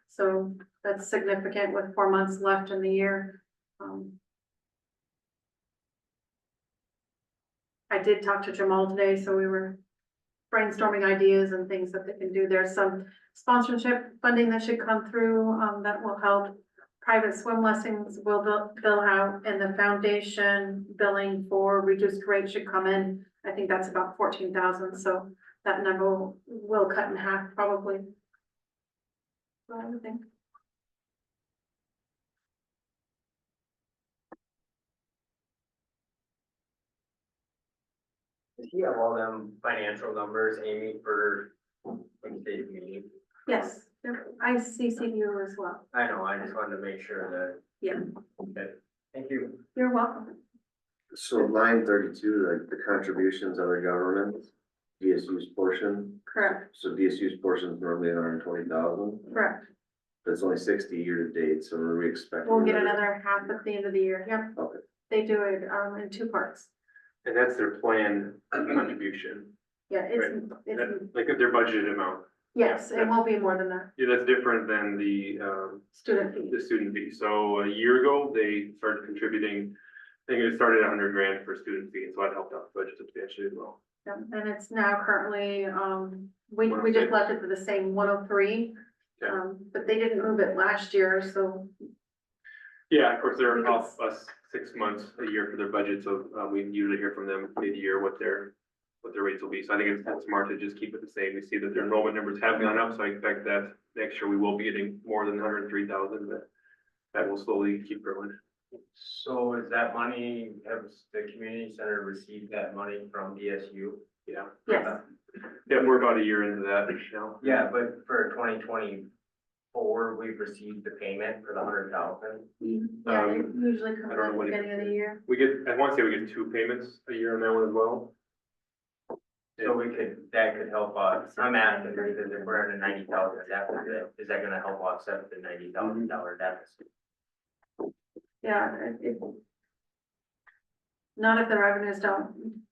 so that's significant with 4 months left in the year. I did talk to Jamal today, so we were brainstorming ideas and things that they can do. There's some sponsorship funding that should come through, that will help. Private swim lessons will bill out, and the foundation billing for reduced rate should come in. I think that's about 14,000, so that number will cut in half probably. So I would think. Does he have all them financial numbers, Amy, for Wednesday's meeting? Yes, I CC'd you as well. I know, I just wanted to make sure Yeah, that, okay, thank you. you're welcome. So line 32, like the contributions of the government, DSU's portion, Correct, so DSU's portion is normally 120,000. correct. That's only 60 year to date, so are we expecting? We'll get another half at the end of the year. Yep, Okay, they do it in 2 parts. And that's their planned contribution, Yeah, it's, That- like if their budgeted amount. yes, it will be more than that. Yeah, that's different than the Student fee. student fee. So a year ago, they started contributing, I think it started at $100,000 for student fee, and so that helped out the budget substantially as well. Yeah, and it's now currently, we just left it to the same 103. Yeah. But they didn't move it last year, so Yeah, of course, they're We can off us 6 months a year for their budget, so we usually hear from them mid-year what their rates will be. So I think it's smart to just keep it the same. We see that their enrollment numbers have gone up, so I expect that next year we will be getting more than 103,000, but that will slowly keep growing. So is that money, has the community center received that money from DSU? Yeah. yes. Yeah, we're about a year into that now. Yeah, but for 2024, we've received the payment for the 100,000. Yeah, it usually comes I don't know at the what it beginning of the is. year. We get, I want to say we get 2 payments a year on that one as well. So that could help us, I'm asking because if we're in a 90,000 deficit, is that gonna help offset the $90,000 deficit? Yeah, not if the revenues don't,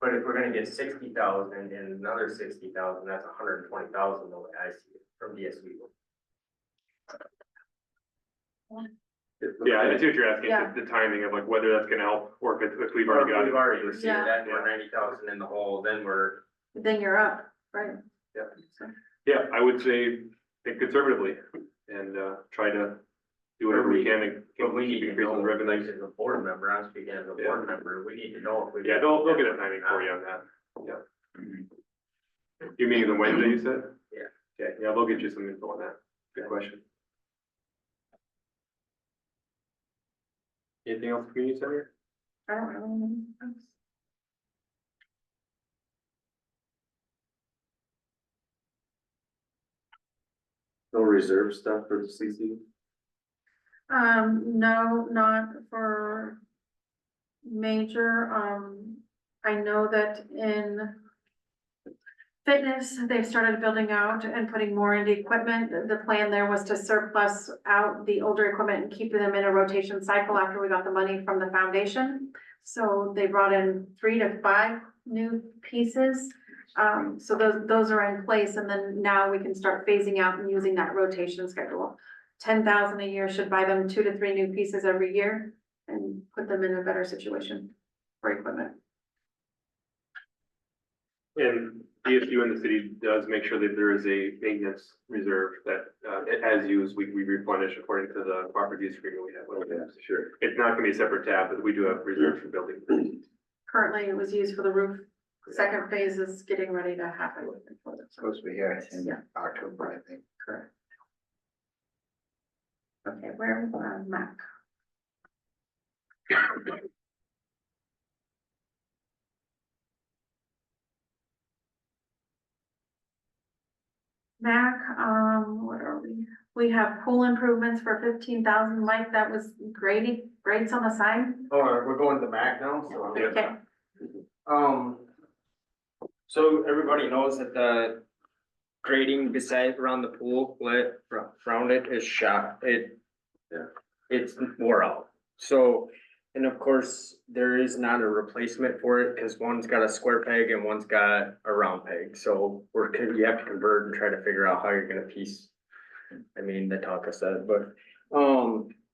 But if we're gonna get 60,000 and another 60,000, that's 120,000 the way I see it from DSU. Yeah, I see what you're asking, Yeah. the timing of like whether that's gonna help or if we've already got it. We've already received Yeah. that, we're 90,000 in the hole, then we're, then you're up, right? Yeah. So, Yeah, I would say think conservatively and try to do whatever we can to but we need keep to increasing know, the like revenues. as a board member, I'm speaking as a board member, we need to know if we. Yeah, they'll get a timing for you on that, yeah. You mean the Wednesday you said? Yeah. Okay, yeah, they'll get you some info on that, good question. Anything else, community center? I don't really know. No reserve stuff for the CC? No, not for major, I know that in fitness, they've started building out and putting more into equipment. The plan there was to surplus out the older equipment and keep them in a rotation cycle after we got the money from the foundation. So they brought in 3 to 5 new pieces. So those are in place, and then now we can start phasing out and using that rotation schedule. 10,000 a year should buy them 2 to 3 new pieces every year and put them in a better situation for equipment. And DSU in the city does make sure that there is a maintenance reserve that, as used, we replenish according to the property use agreement we have. with them. Sure. It's not gonna be a separate tab, but we do have reserves for building. Currently, it was used for the roof. Second phase is getting ready to happen. Supposed to be here in Yeah. October, I think. Correct. Okay, where is Mac? Mac, what are we? We have pool improvements for 15,000. Mike, that was grading, grades on the side. Oh, we're going to Mac now, so. Okay, So everybody knows that the grading beside around the pool, lit around it is shot, it's wore out. So, and of course, there is not a replacement for it, cause one's got a square peg and one's got a round peg, so you have to convert and try to figure out how you're gonna piece. I mean, the talk I said, but,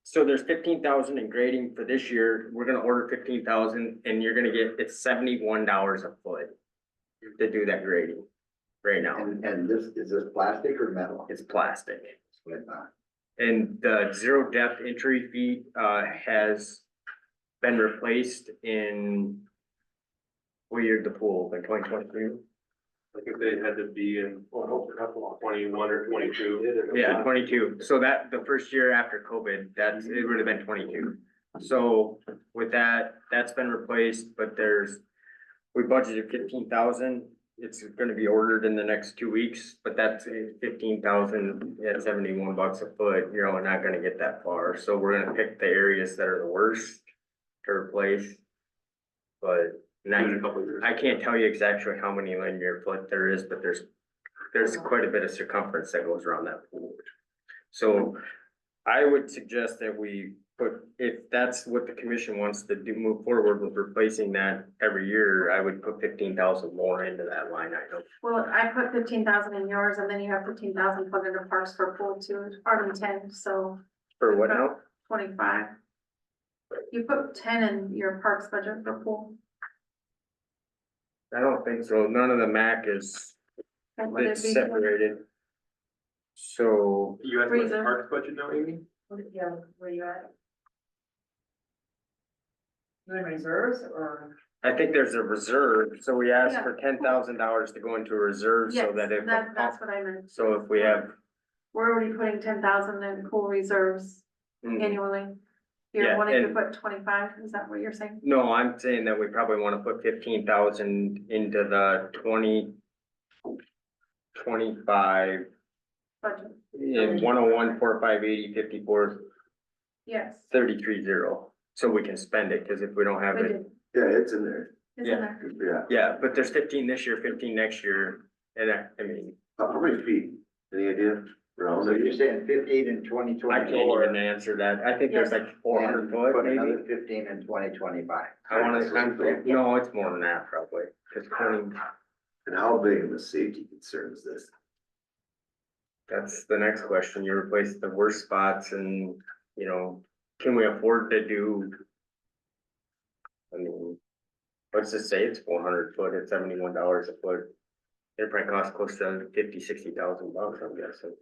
so there's 15,000 in grading for this year, we're gonna order 15,000 and you're gonna get, it's $71 a foot to do that grading right now. And this, is this plastic or metal? It's plastic. It's not. And the zero depth entry fee, has been replaced in what year did the pool, like 2023? I think they had to be in 21 or 22. Yeah, 22. So that, the first year after COVID, it would have been 22. So with that, that's been replaced, but we budgeted 15,000. It's gonna be ordered in the next 2 weeks, but that's 15,000 at $71 a foot. You're not gonna get that far. So we're gonna pick the areas that are the worst to replace. But In a couple of years. I can't tell you exactly how many linear foot there is, but there's quite a bit of circumference that goes around that pool. So I would suggest that we if that's what the commission wants to do, move forward with replacing that every year, I would put 15,000 more into that line item. well, I put 15,000 in yours, and then you have 15,000 put into parks for pool too, or 10, so For what now? 25. You put 10 in your parks budget for pool. I don't think so. None of the MAC is, And would it it's be- separated. So, You asked about the Freezer. parks budget now, Amy? Yeah, where you at? Doing reserves or? I think there's a reserve, so we asked for $10,000 to go into a reserve so Yes, that if. that's what I meant. So if we have, We're already putting 10,000 in pool reserves mm, annually. Yeah, You're wanting to and- put 25, is that what you're saying? no, I'm saying that we probably wanna put 15,000 into the 2025 Budget, in 101, 4580, 54, yes. 33.0, so we can spend it, cause if we don't have We it. did. Yeah, it's in there, It's Yeah. in there. yeah. Yeah, but there's 15 this year, 15 next year, and I mean, How many feet? Any idea? Around So you're it? saying 15 in I can't 2024. even answer that. I think there's like 400 and foot Put maybe. another 15 in 2025. I wanna, no, it's more than that probably, cause 20, And how big of a safety concern is this? that's the next question. You replace the worst spots and, can we afford to do? I mean, let's just say it's 400 foot at $71 a foot. It probably costs close to 50,000-60,000 bucks, I'm guessing.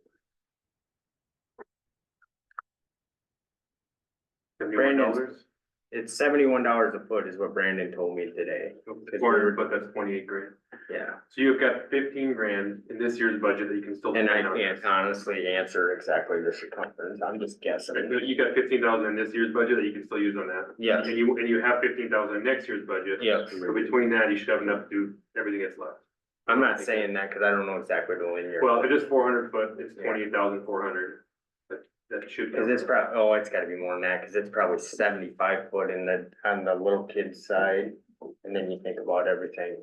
$71? It's $71 a foot is what Brandon told me today. 400, but that's 28 grand. Yeah, So you've got 15 grand in this year's budget that you can still. and I spend on can't this. honestly answer exactly the circumference, I'm just guessing. You got 15,000 in this year's budget that you can still use on that. Yes. And you have 15,000 in next year's budget. Yes. So between that, you should have enough to do everything that's left. I'm not saying that because I don't know exactly the linear. Well, if it is 400 foot, it's 28,400. That should. Cause it's probably, it's gotta be more than that, cause it's probably 75 foot on the little kid's side. And then you think about everything.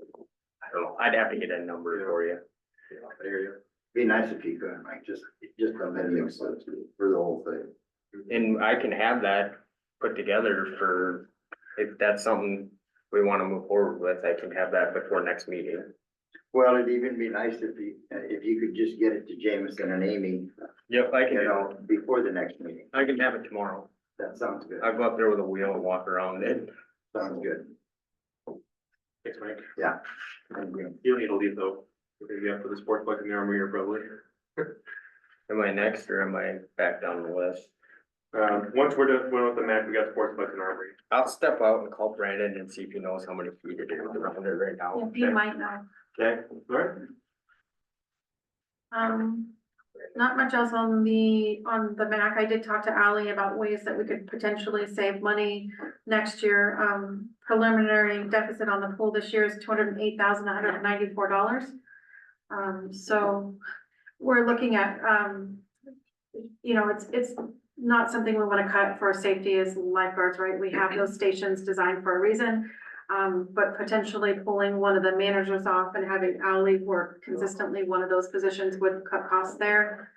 I don't know, I'd have to get a number for you. I hear you. Be nice if you could, Mike, just a minimum for the whole thing. And I can have that put together for, if that's something we wanna move forward with, I can have that before next meeting. Well, it'd even be nice if you could just get it to Jameson and Amy, Yep, I you know, before the next meeting. I can have it tomorrow. That sounds good. I'll go up there with a wheel and walk around it. Sounds good. Thanks, Mike. Yeah. Thank you. You'll need to leave though. You're gonna be up for the sportsplex in the Armory or probably. Am I next or am I back down the list? Once we're done with the MAC, we got sportsplex in Armory. I'll step out and call Brandon and see if he knows how many feet it is around it right now. Yeah, you might know. Okay, all right. Not much else on the MAC. I did talk to Ally about ways that we could potentially save money next year. Preliminary deficit on the pool this year is $208,194. So we're looking at, you know, it's not something we want to cut for safety as lifeguards, right? We have those stations designed for a reason. But potentially pulling one of the managers off and having Ally work consistently, one of those positions would cut costs there.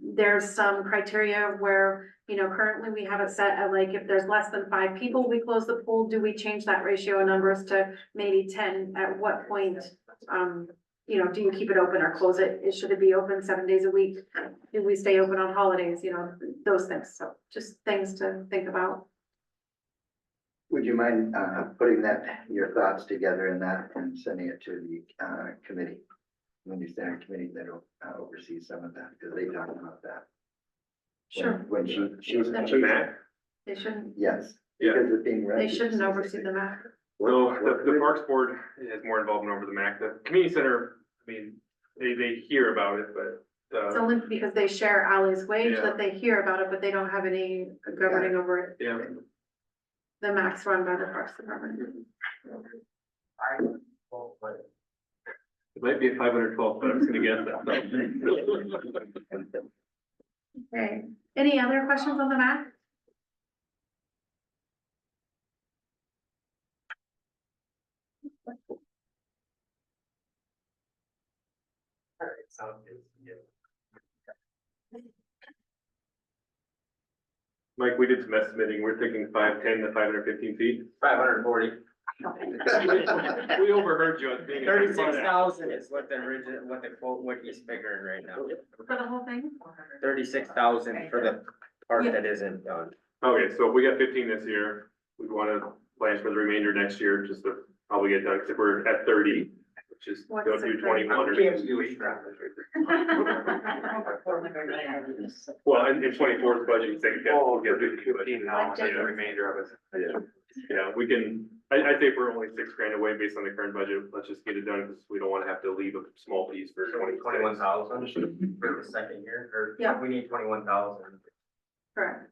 There's some criteria where, you know, currently we have it set at like, if there's less than 5 people, we close the pool. Do we change that ratio of numbers to maybe 10? At what point, you know, do you keep it open or close it? Should it be open 7 days a week? Do we stay open on holidays? You know, those things. So just things to think about. Would you mind, putting your thoughts together in that and sending it to the, committee? Community Center Committee that'll oversee some of that, because they talked about that. Sure. When she's. The MAC? They shouldn't, Yes. Yeah. Because it's being. they shouldn't oversee the MAC. So the Parks Board has more involvement over the MAC. The community center, I mean, they hear about it, but, It's only because they share Ally's wage Yeah. that they hear about it, but they don't have any governing over it. yeah. The MAC's run by the Parks Department. It might be a 512, but I'm just gonna guess that. Okay, any other questions on the MAC? Mike, we did some estimating. We're thinking 510 to 515 feet. 540. We overheard you. Being 36,000 is what the original, what he's figuring right now. For the whole thing? 36,000 for the part that isn't done. Okay, so if we got 15 this year, we'd want to plan for the remainder next year, just to probably get done, because if we're at 30, which is What's go it through for? 21 or. Well, in 24's budget, you say, we'll get 15 now, Yeah. the remainder of it. Yeah, we can, I think we're only $6,000 away based on the current budget. Let's just get it done, because we don't want to have to leave a small piece for 21,000 for the second year, or Yeah. we need 21,000. Correct.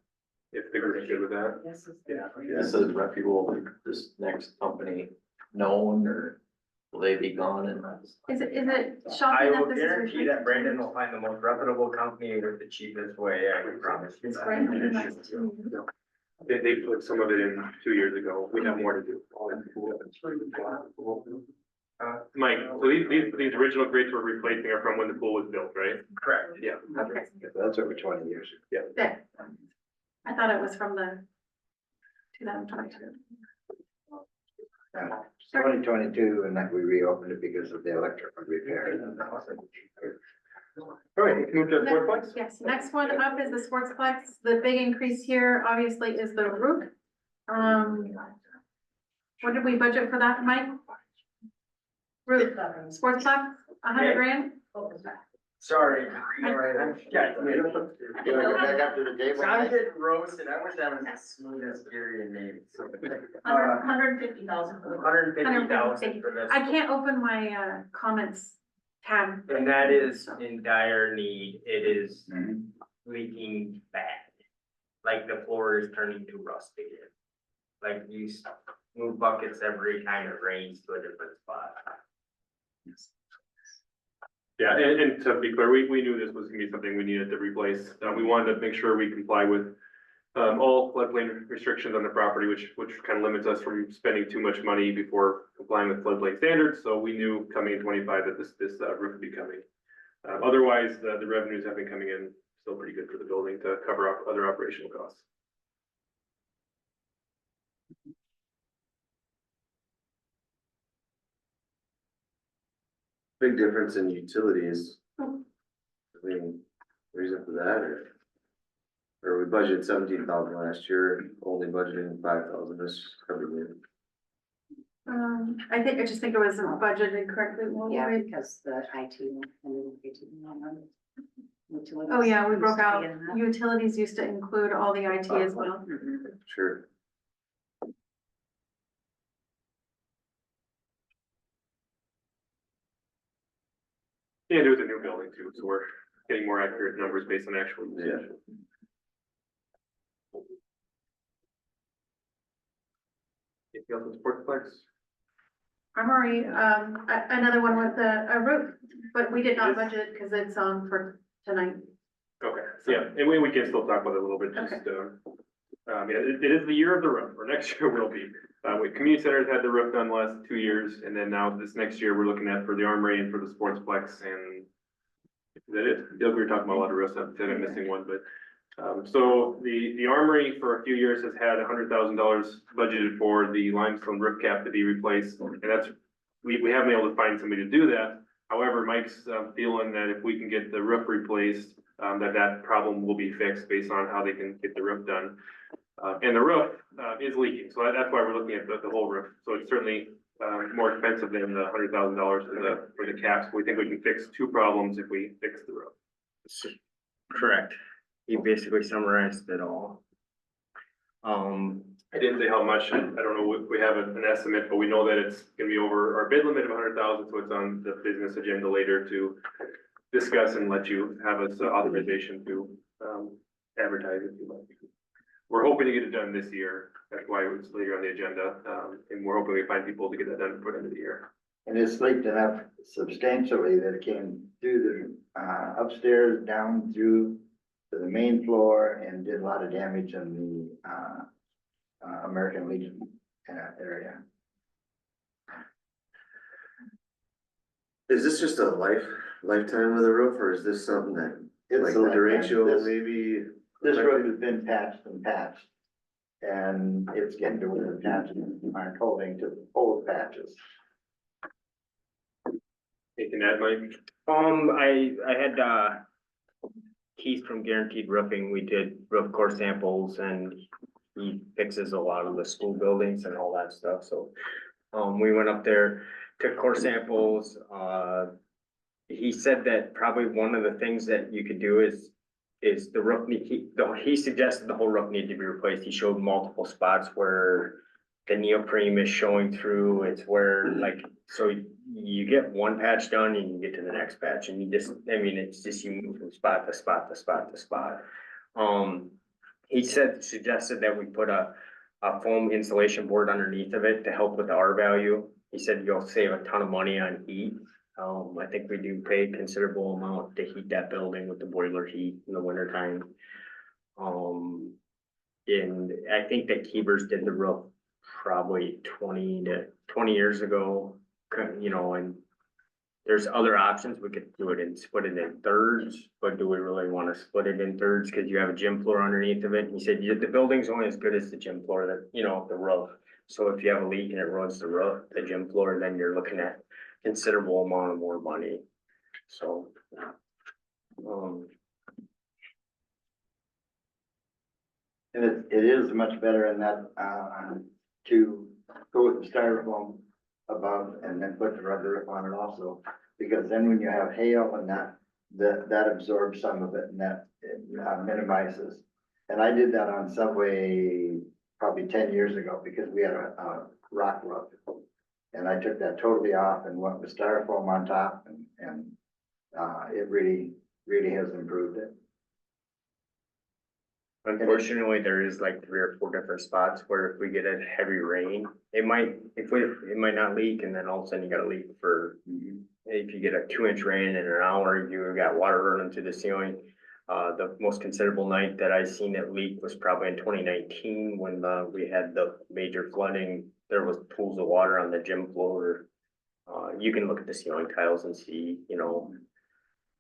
If the group's good with that. Yeah, this is reputable, like this next company known, or will they be gone and? Is it I shocking will that this is? guarantee that Brandon will find the most reputable company with the cheapest way, I can promise you It's that. great. Nice to- They put some of it in 2 years ago. We have more to do. Mike, so these original grates we're replacing are from when the pool was built, right? Correct. Yeah. Okay, That's over 20 years. yeah. I thought it was from the 2022. 2022, and that we reopened it because of the electrical repair. All right, let's move to the fourth Next- Yes, next one up is the Sportsplex. The big increase here obviously is the roof. What did we budget for that, Mike? Roof, Sportsplex, 100 grand? Sorry. I- All right, I'm- yeah, I got after the table. I'm getting roasted, I wish I was as smooth as Gary and Nate. $150,000 for the. $150,000 for this. I can't open my, comments tab. And that is in dire need, it is Mhm. leaking bad. Like the floor is turning to rust again. Like move buckets every time it rains to a different spot. Yeah, and to be clear, we knew this was gonna be something we needed to replace. We wanted to make sure we comply with all floodplain restrictions on the property, which kind of limits us from spending too much money before complying with floodplain standards. So we knew coming in 25 that this roof would be coming. Otherwise, the revenues have been coming in still pretty good for the building to cover up other operational costs. Big difference in utilities. I mean, reason for that, or we budgeted 17,000 last year, only budgeting 5,000 this coming year. I just think it was budgeted correctly. Yeah, because the IT and the Oh, yeah, we broke out, utilities used to include all the IT as well. Sure. And it was a new building too, so we're getting more accurate numbers based on actual usage. Anything else with Sportsplex? Armory, another one with a roof, but we did not budget because it's on for tonight. Okay, yeah, and we can still talk about it a little bit, just, yeah, it is the year of the roof, or next year will be. Community centers had the roof done the last 2 years, and then now this next year, we're looking at for the Armory and for the Sportsplex, and that is, we were talking about a lot of roofs, I'm missing one, but, so the Armory for a few years has had $100,000 budgeted for the limestone roof cap to be replaced, and that's, we haven't been able to find somebody to do that. However, Mike's feeling that if we can get the roof replaced, that problem will be fixed based on how they can get the roof done. And the roof is leaking, so that's why we're looking at the whole roof. So it's certainly more expensive than the $100,000 for the caps. We think we can fix 2 problems if we fix the roof. Correct. You basically summarized it all. I didn't say how much, I don't know if we have an estimate, but we know that it's gonna be over our bid limit of 100,000, so it's on the business agenda later to discuss and let you have us authorization to advertise if you like. We're hoping to get it done this year, that's why it's later on the agenda, and we're hoping we find people to get that done before the end of the year. And it's leaked enough substantially that it came through the upstairs, down through to the main floor and did a lot of damage in the American Legion area. Is this just a lifetime of the roof, or is this something that, It's like a lifetime. derecho This- maybe? This roof has been patched and patched. And it's getting to where the patches aren't holding to old patches. Anything to add, Mike? I had, Keith from Guaranteed Roofing, we did roof core samples and he fixes a lot of the school buildings and all that stuff, so. We went up there, took core samples, he said that probably one of the things that you could do is the roof he suggested the whole roof needed to be replaced. He showed multiple spots where the neoprene is showing through. It's where like, so you get one patch done and you get to the next patch and you just, I mean, it's just you move from spot to spot to spot to spot. He suggested that we put a foam insulation board underneath of it to help with the R value. He said you'll save a ton of money on heat. I think we do pay a considerable amount to heat that building with the boiler heat in the winter time. And I think that Keebers did the roof probably 20 years ago, you know, and there's other options. We could do it and split it in thirds, but do we really want to split it in thirds? Cause you have a gym floor underneath of it. He said, the building's only as good as the gym floor that, you know, the roof. So if you have a leak and it runs the roof, the gym floor, then you're looking at considerable amount of more money, so. And it is much better in that, to go with the styrofoam above and then put the rubber roof on it also. Because then when you have hail and that absorbs some of it and that it minimizes. And I did that on Subway probably 10 years ago because we had a rock roof. And I took that totally off and went with styrofoam on top and it really has improved it. Unfortunately, there is like 3 or 4 different spots where if we get a heavy rain, it might not leak, and then all of a sudden you got a leak for, if you get a 2-inch rain in an hour, you got water running through the ceiling. The most considerable night that I seen it leak was probably in 2019 when we had the major flooding. There was pools of water on the gym floor. You can look at the ceiling tiles and see,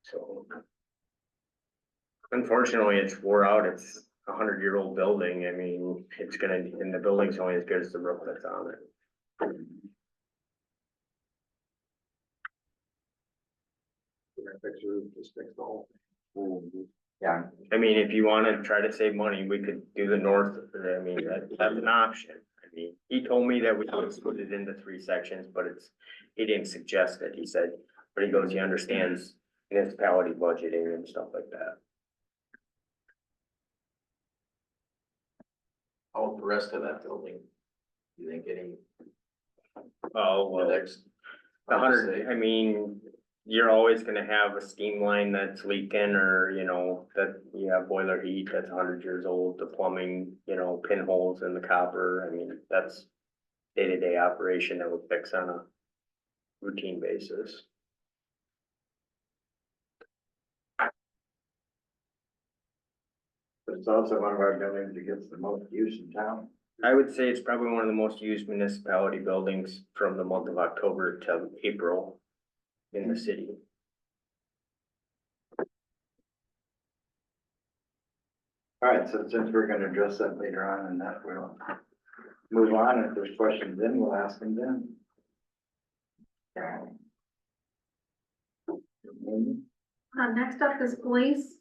so. Unfortunately, it's wore out. It's a 100-year-old building. I mean, and the building's only as good as the roof that's on it. Fix the roof, just fix the whole Yeah, I mean, if you wanna try to save money, we could do the north, I mean, that's an option. I mean, he told me that we could split it into 3 sections, but he didn't suggest it, he said, but he goes, he understands municipality budgeting and stuff like that. How about the rest of that building? You think any? Oh, well, Next. the 100, I mean, you're always gonna have a steam line that's leaking or, that you have boiler heat that's 100 years old, the plumbing, pinholes in the copper. I mean, that's day-to-day operation that we fix on a routine basis. but it's also one of our buildings that gets the most use in town. I would say it's probably one of the most used municipality buildings from the month of October to April in the city. All right, so since we're gonna address that later on and that we'll move on. If there's questions then, we'll ask them then. Next up is police.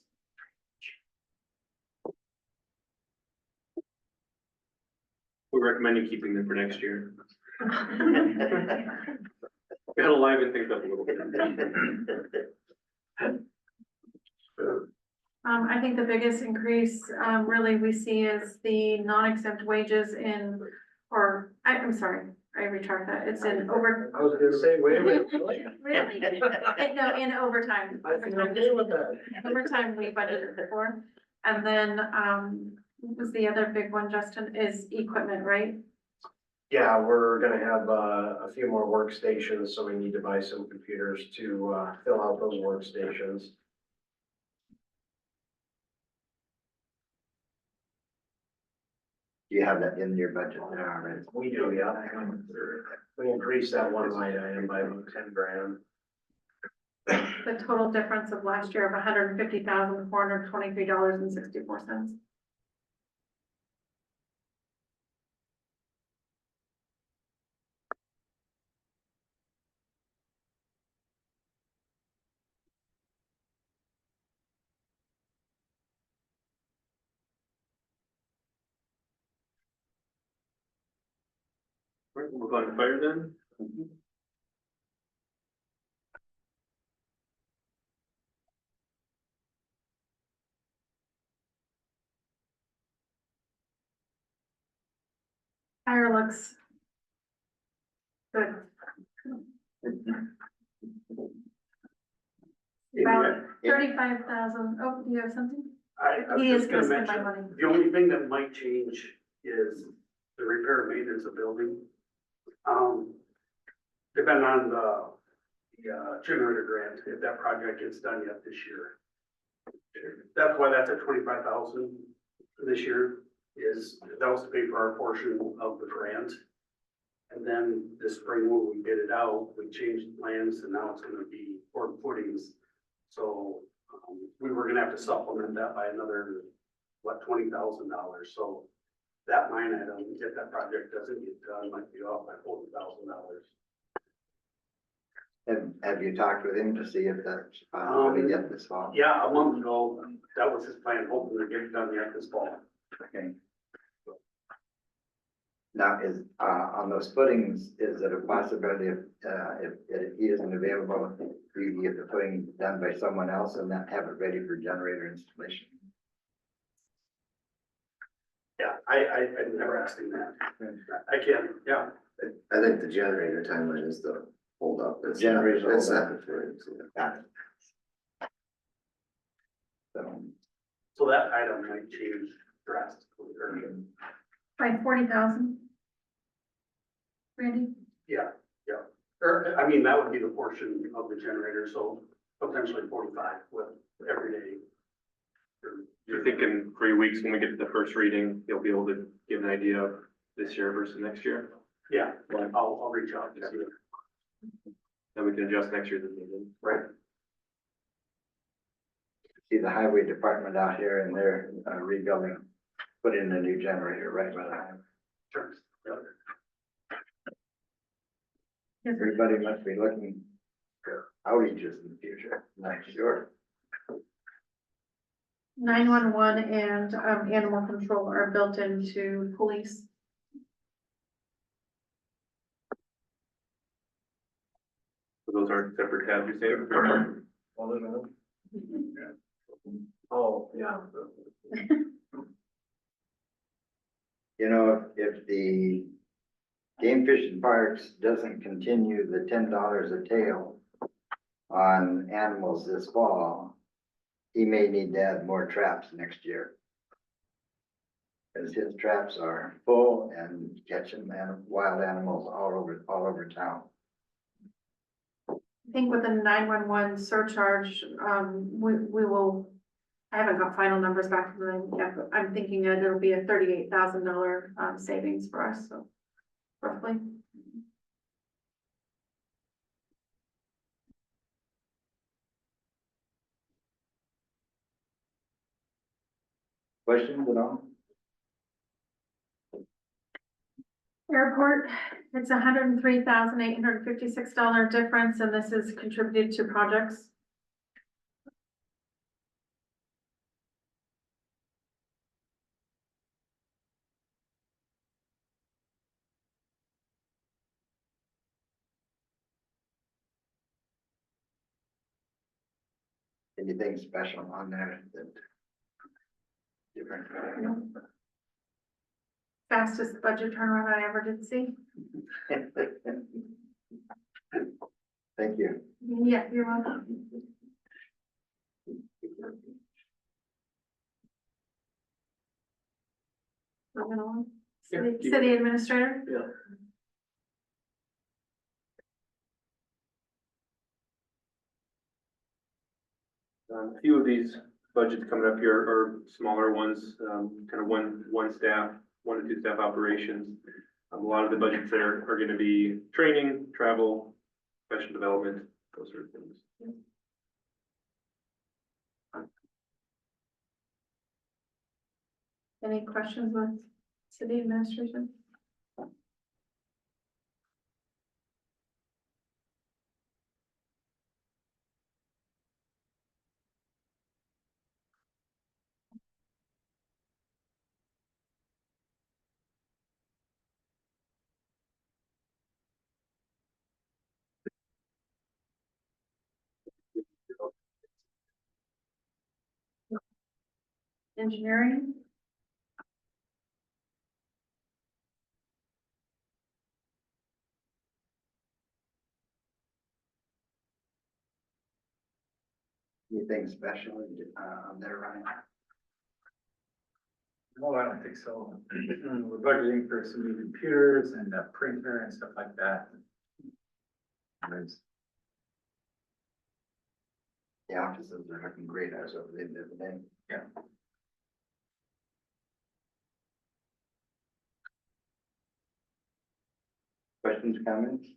We recommend keeping them for next year. Gotta liven things up a little bit. I think the biggest increase, really we see is the non-exempt wages I'm sorry, I retract that, it's in I was gonna say, wait a minute. Really? No, in overtime. I think I'm okay with that. Overtime we budgeted for, and then, what was the other big one, Justin, is equipment, right? Yeah, we're gonna have a few more workstations, so we need to buy some computers to fill out those workstations. Do you have that in your budget there already? We do, yeah. We increased that one line item by about 10 grand. The total difference of last year of $150,423.64. Right, we'll go on to fire then. Fire looks good. About 35,000. Oh, do you have something? I was He is just gonna gonna spend my mention, money. the only thing that might change is the repair and maintenance of building. Depending on the generator grant, if that project gets done yet this year. That's why that's at 25,000 this year, that was to pay for our portion of the grant. And then this spring, when we bid it out, we changed plans and now it's gonna be for footings. So, we were gonna have to supplement that by another, $20,000. So that line item, if that project doesn't get done, might be off by $40,000. Have you talked with him to see if that's possible yet this fall? Yeah, a month ago, that was his plan, hoping to get it done yet this fall. Okay. Now, is, on those footings, is it a possibility if he isn't available, you can get the footing done by someone else and then have it ready for generator installation? Yeah, I never asked him that. I can, yeah. I think the generator timeline is the hold up. It's not- Generator's the It's holdup. not the footings, yeah. Got it. So, So that item might change drastically, or, By 40,000. Randy? yeah, or, I mean, that would be the portion of the generator, so potentially 45 with every day. You're thinking 3 weeks when we get to the first reading, you'll be able to give an idea of this year versus next year. Yeah, I'll reach out to see. Then we can adjust next year's meeting. Right. see the highway department out here and they're rebuilding, put in a new generator right by the highway. Sure. Yes, sir. Everybody must be looking for outages in the future, not sure. 911 and animal control are built into police. So those are separate tabs, you say? Oh, yeah. You know, if the Game Fish and Parks doesn't continue the $10 a tail on animals this fall, he may need to add more traps next year. Because his traps are full and catching wild animals all over town. I think with the 911 surcharge, we will, I haven't got final numbers back from them yet, but I'm thinking that it'll be a $38,000 savings for us, so roughly. Questions at all? Airport, it's $103,856 difference, and this is contributed to projects. Anything special on there that? Different. Fastest budget turnaround I ever did see. Thank you. Yeah, you're welcome. Moving on. City administrator? Yeah. A few of these budgets coming up here are smaller ones, kind of one staff, 1 to 2 staff operations. A lot of the budgets there are gonna be training, travel, professional development, those sort of things. Any questions with city administration? Engineering? Anything special on there, Ryan? No, I don't think so. We're budgeting for some new computers and a printer and stuff like that. The offices are looking great as of the end of the day. Yeah. Questions, comments?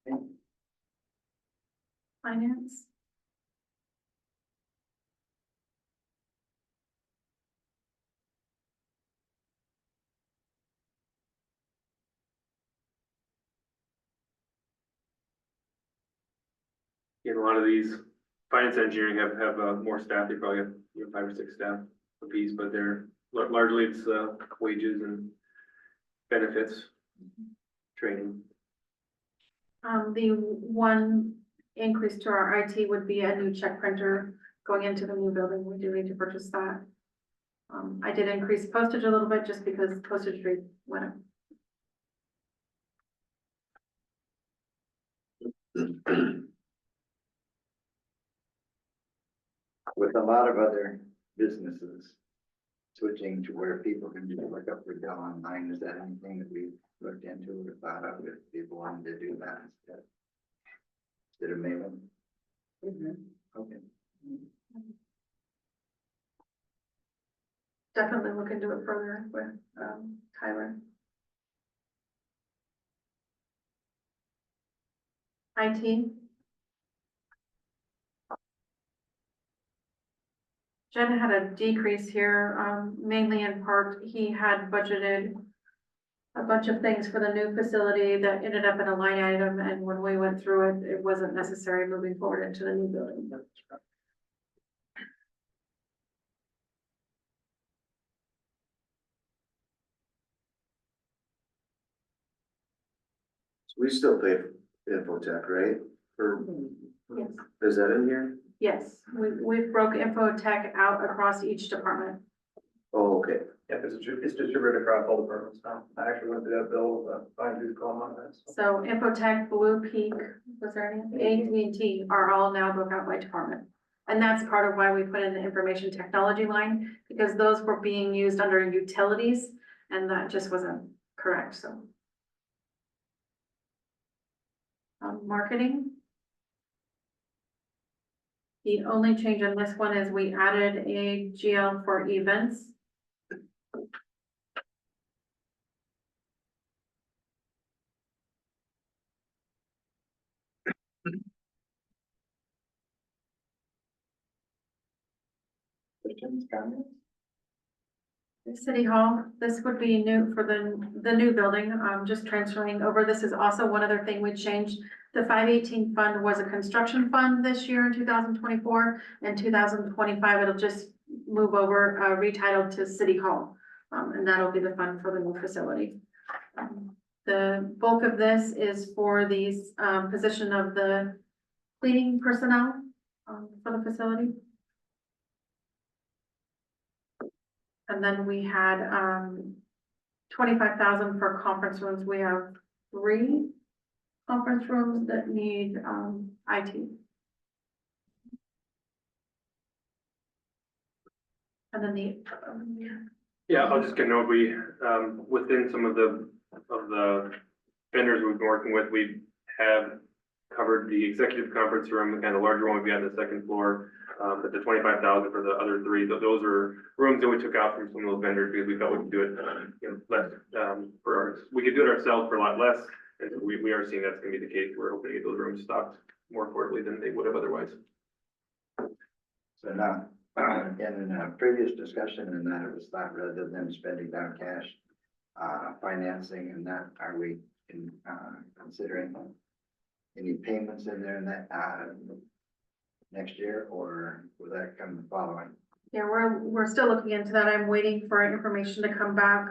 Okay. Finance? In a lot of these, finance engineering have more staff, they probably have, 5 or 6 staff apiece, but they're largely it's wages and benefits, training. The one increase to our IT would be a new check printer going into the new building. We do need to purchase that. I did increase postage a little bit just because postage rate went up. With a lot of other businesses switching to where people can just look up their bill online, is that anything that we looked into or thought of if people wanted to do that instead of mailing? Okay. Definitely look into it further with, Tyler. IT. Jen had a decrease here, mainly in part, he had budgeted a bunch of things for the new facility that ended up in a line item, and when we went through it, it wasn't necessary moving forward into the new building. We still pay Infotech, right? Or Yes. is that in here? Yes, we broke Infotech out across each department. Oh, okay. Yeah, it's distributed across all departments now. I actually went through that bill, fine tooth comb on that. So Infotech, Blue Peak, was there any, AT&T are all now broken out by department. And that's part of why we put in the information technology line, because those were being used under utilities, and that just wasn't correct, so. Marketing. The only change in this one is we added a GL for events. Questions, comments? City Hall, this would be new for the new building, just transferring over. This is also one other thing we changed. The 518 fund was a construction fund this year in 2024, and 2025, it'll just move over, retitled to City Hall. And that'll be the fund for the new facility. The bulk of this is for these, position of the cleaning personnel, for the facility. And then we had, 25,000 for conference rooms. We have 3 conference rooms that need, IT. And then Yeah, I'll just get a note, we, within some of the vendors we've been working with, we have covered the executive conference room, and the larger one would be on the second floor. But the 25,000 for the other 3, those are rooms that we took out from some of those vendors because we felt we could do it, less, we could do it ourselves for a lot less. And we are seeing that's gonna be the case. We're hoping to get those rooms stocked more affordably than they would have otherwise. So now, again, in a previous discussion, and that it was thought rather than spending down cash, financing, and that, are we considering any payments in there in that, next year, or will that come the following? Yeah, we're still looking into that. I'm waiting for information to come back,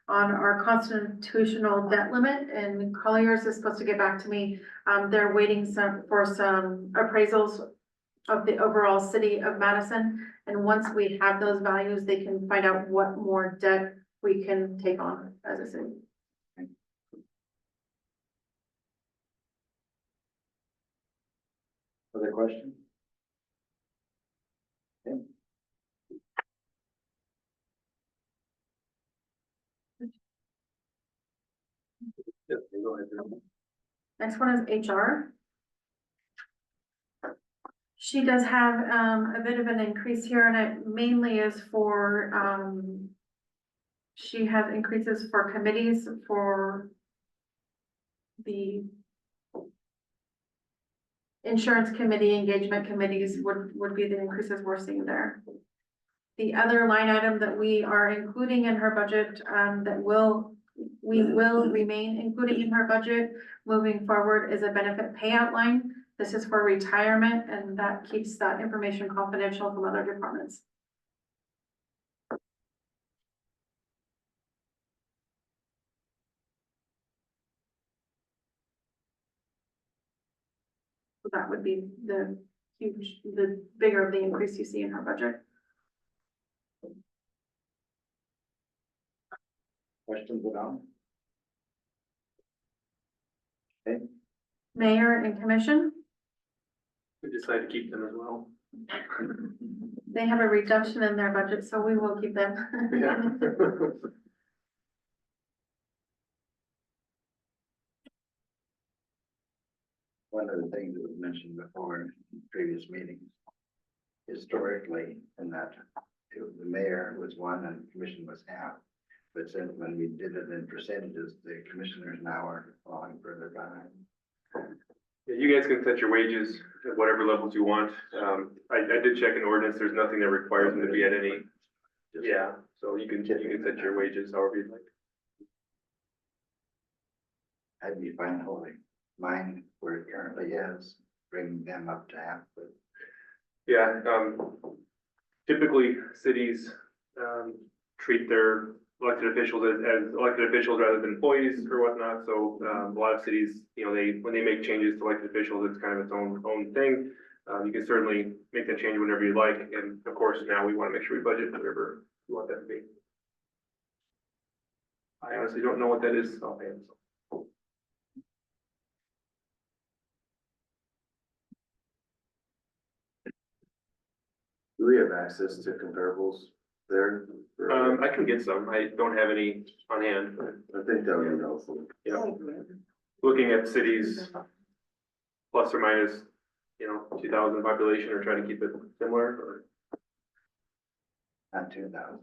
on our constitutional debt limit, and Colliers is supposed to get back to me. They're waiting for some appraisals of the overall city of Madison. And once we have those values, they can find out what more debt we can take on as a city. Other questions? Okay. Go ahead. Next one is HR. She does have, a bit of an increase here, and it mainly is for, she has increases for committees for the insurance committee, engagement committees would be the increases we're seeing there. The other line item that we are including in her budget, we will remain including in her budget moving forward, is a benefit payout line. This is for retirement, and that keeps that information confidential from other departments. that would be the bigger of the increase you see in her budget. Questions at all? Okay, Mayor and commission, We decided to keep them as well. they have a reduction in their budget, so we will keep them. one of the things that was mentioned before in previous meetings, historically, in that the mayor was one and the commission was half. But since when we did it in percentages, the commissioners now are falling further behind. Yeah, you guys can set your wages at whatever levels you want. I did check an ordinance, there's nothing that requires them to be at any, yeah, so you can set your wages however you'd like. I'd be fine holding mine where it currently is, bringing them up to half, but Yeah, typically cities, treat their elected officials as elected officials rather than employees or whatnot, so, a lot of cities, you know, when they make changes to elected officials, it's kind of its own thing. You can certainly make that change whenever you like, and of course, now we want to make sure we budget whatever you want that to be. I honestly don't know what that is offhand, so. Do we have access to comparables there? I can get some, I don't have any on hand, but, I think that would be helpful. you know, looking at cities plus or minus, you know, 2,000 population or try to keep it similar, or not 2,000.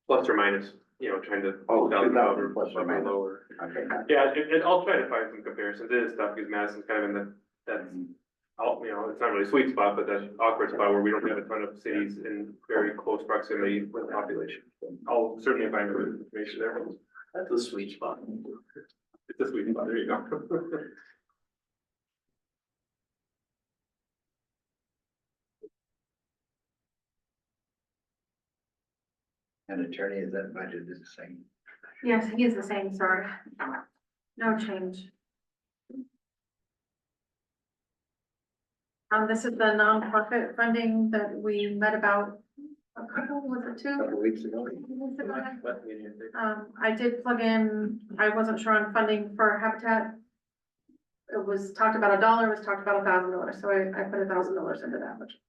plus or minus, you know, trying to. Oh, 2,000 2,000 plus or upper, minus. lower. Okay. Yeah, I'll try to find some comparisons, it is tough because Madison's kind of in that's, you know, it's not really a sweet spot, but that awkward spot where we don't have a ton of cities in very close proximity with the population. I'll certainly find the information there. That's a sweet spot. It's a sweet spot, there you go. And attorney, is that budget is the same? Yes, he is the same, sorry. No change. This is the nonprofit funding that we met about was it two? Couple weeks ago. Weeks ago? I did plug in, I wasn't sure on funding for Habitat. It was talked about $1, it was talked about $1,000, so I put $1,000 into that budget.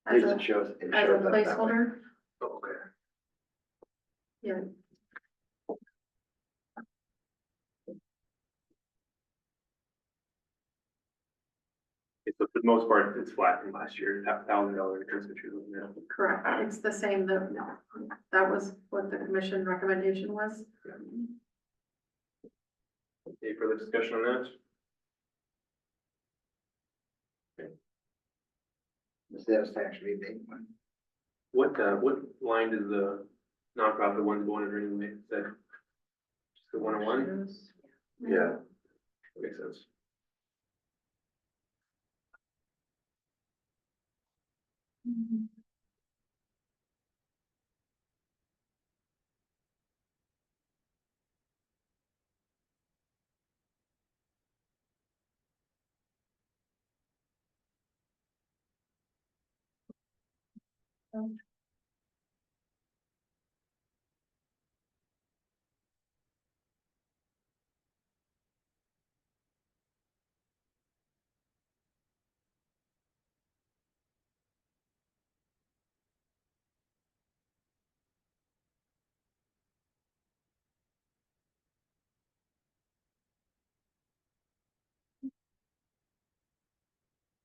As It shows a up that way. placeholder, Okay. yeah. So for the most part, it's flat from last year, $1,000 difference that you're looking at. Correct, it's the same, that was what the commission recommendation was. Any further discussion on that? The sales tax rebate one. What line does the nonprofit one go under anyway? Is that just the 101? Yeah, That makes sense.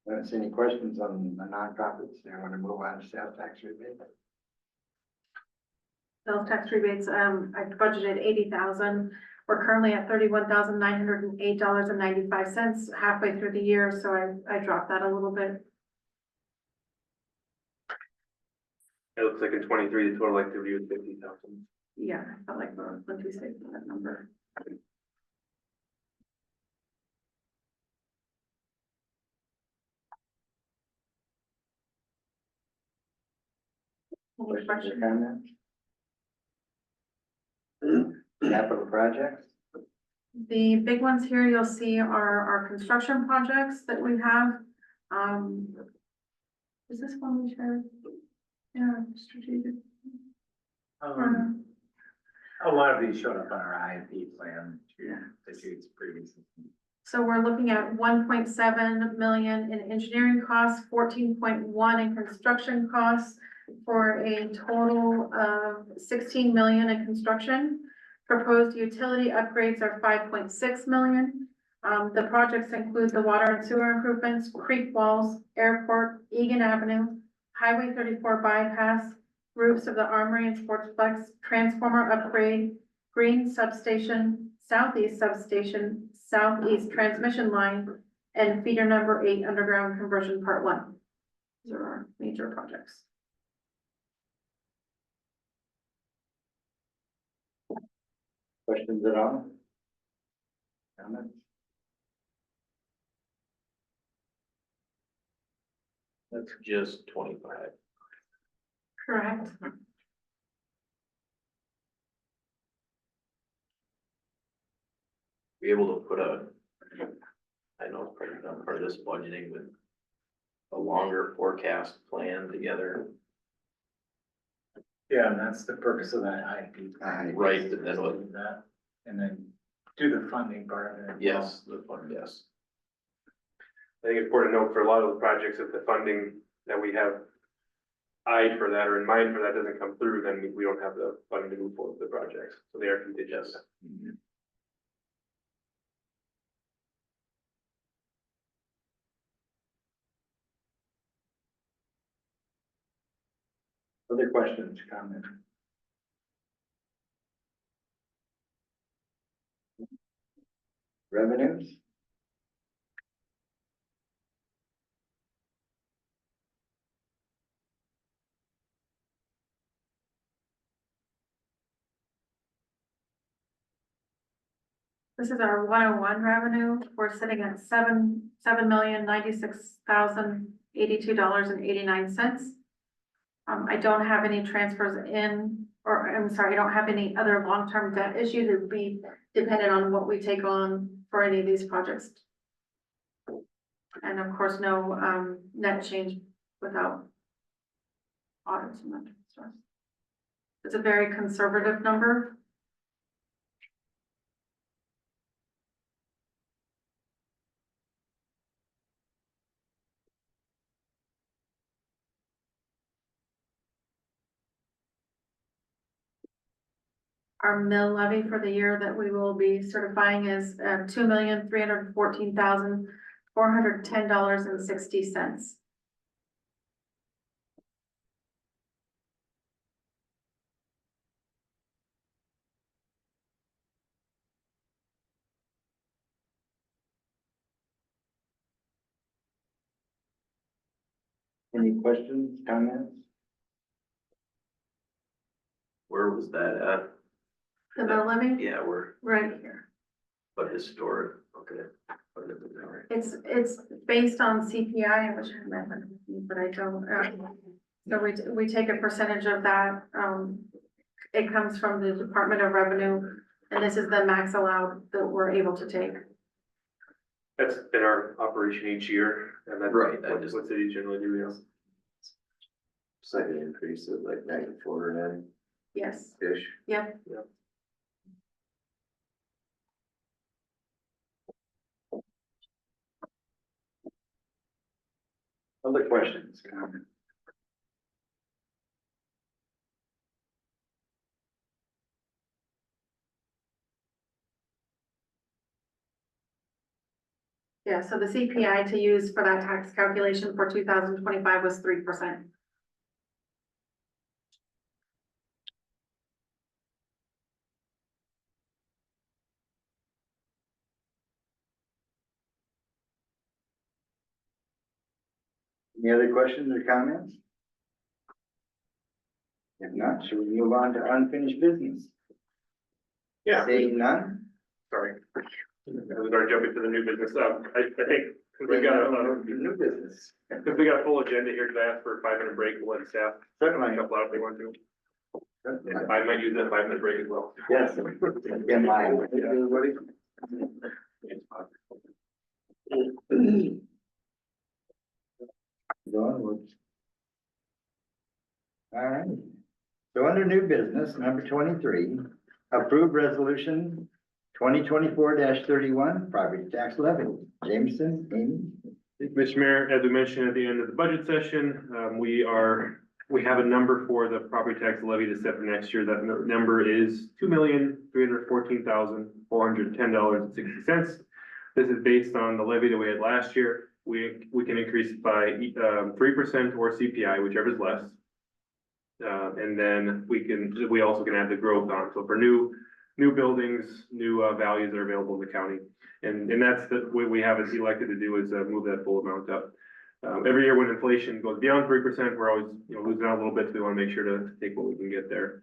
I don't see any questions on the nonprofits. I want to move on to sales tax rebate. Sales tax rebates, I budgeted 80,000. We're currently at $31,908.95 halfway through the year, so I dropped that a little bit. It looks like in 23, the total activity was 50,000. Yeah, I felt like we're too safe for that number. Any Questions or questions? comments? Capital projects? The big ones here you'll see are our construction projects that we have. Is this one we shared? Yeah, strategic. Or no? A lot of these showed up on our IMP plan, that you previously. So we're looking at 1.7 million in engineering costs, 14.1 in construction costs, for a total of 16 million in construction. Proposed utility upgrades are 5.6 million. The projects include the water and sewer improvements, creek walls, airport, Egan Avenue, Highway 34 bypass, roofs of the Armory and Sportsplex, transformer upgrade, green substation, southeast substation, southeast transmission line, and feeder number 8 underground conversion part 1. These are our major projects. Questions at all? Comments? That's just 25. Correct. Be able to put I know it's probably not part of this budgeting, but a longer forecast plan together. Yeah, and that's the purpose of that IMP. Right, and then what, That, and then do the funding part of it. yes, the fund, yes. I think it's important to note for a lot of the projects, if the funding that we have eyed for that or in mind for that doesn't come through, then we don't have the funding to move forward with the projects, so they are contingent. Other questions, comments? Revenues? This is our 101 revenue. We're sitting at $7,096,082.89. I don't have any transfers in, or I'm sorry, I don't have any other long-term debt issues. It would be dependent on what we take on for any of these projects. And of course, no, net change without audits and that stuff. It's a very conservative number. Our mill levy for the year that we will be certifying is $2,314,410.60. Any questions, comments? Where was that at? The mill levy, Yeah, right here. but historic, okay. Put it in there. It's based on CPI, I wish I had that, but I don't. So we take a percentage of that. It comes from the Department of Revenue, and this is the max allowed that we're able to take. That's been our operation each year, and that's Right, I what just- cities generally do, yes. Second increase of like 94 Yes, ish. yep. Other questions, comments? Yeah, so the CPI to use for that tax calculation for 2025 was 3%. Any other questions or comments? If not, should we move on to unfinished business? Yeah, Seeing none? sorry. We are jumping to the new business. I think, since we got New business. since we got a full agenda here, could I ask for a 5-minute break, we'll let staff Certainly. jump out if they want to. And I might use that 5-minute break as well. Yes. In line. Everybody? All right. So under new business, number 23, approve resolution 2024-31, property tax levy. Jameson, Amy? Mr. Mayor, as we mentioned at the end of the budget session, we have a number for the property tax levy to set for next year. That number is $2,314,410.60. This is based on the levy that we had last year. We can increase it by 3% or CPI, whichever is less. And then we also can add the growth on. So for new buildings, new values that are available in the county. And that's what we have is elected to do is move that full amount up. Every year when inflation goes beyond 3%, we're always, losing out a little bit. So we want to make sure to take what we can get there.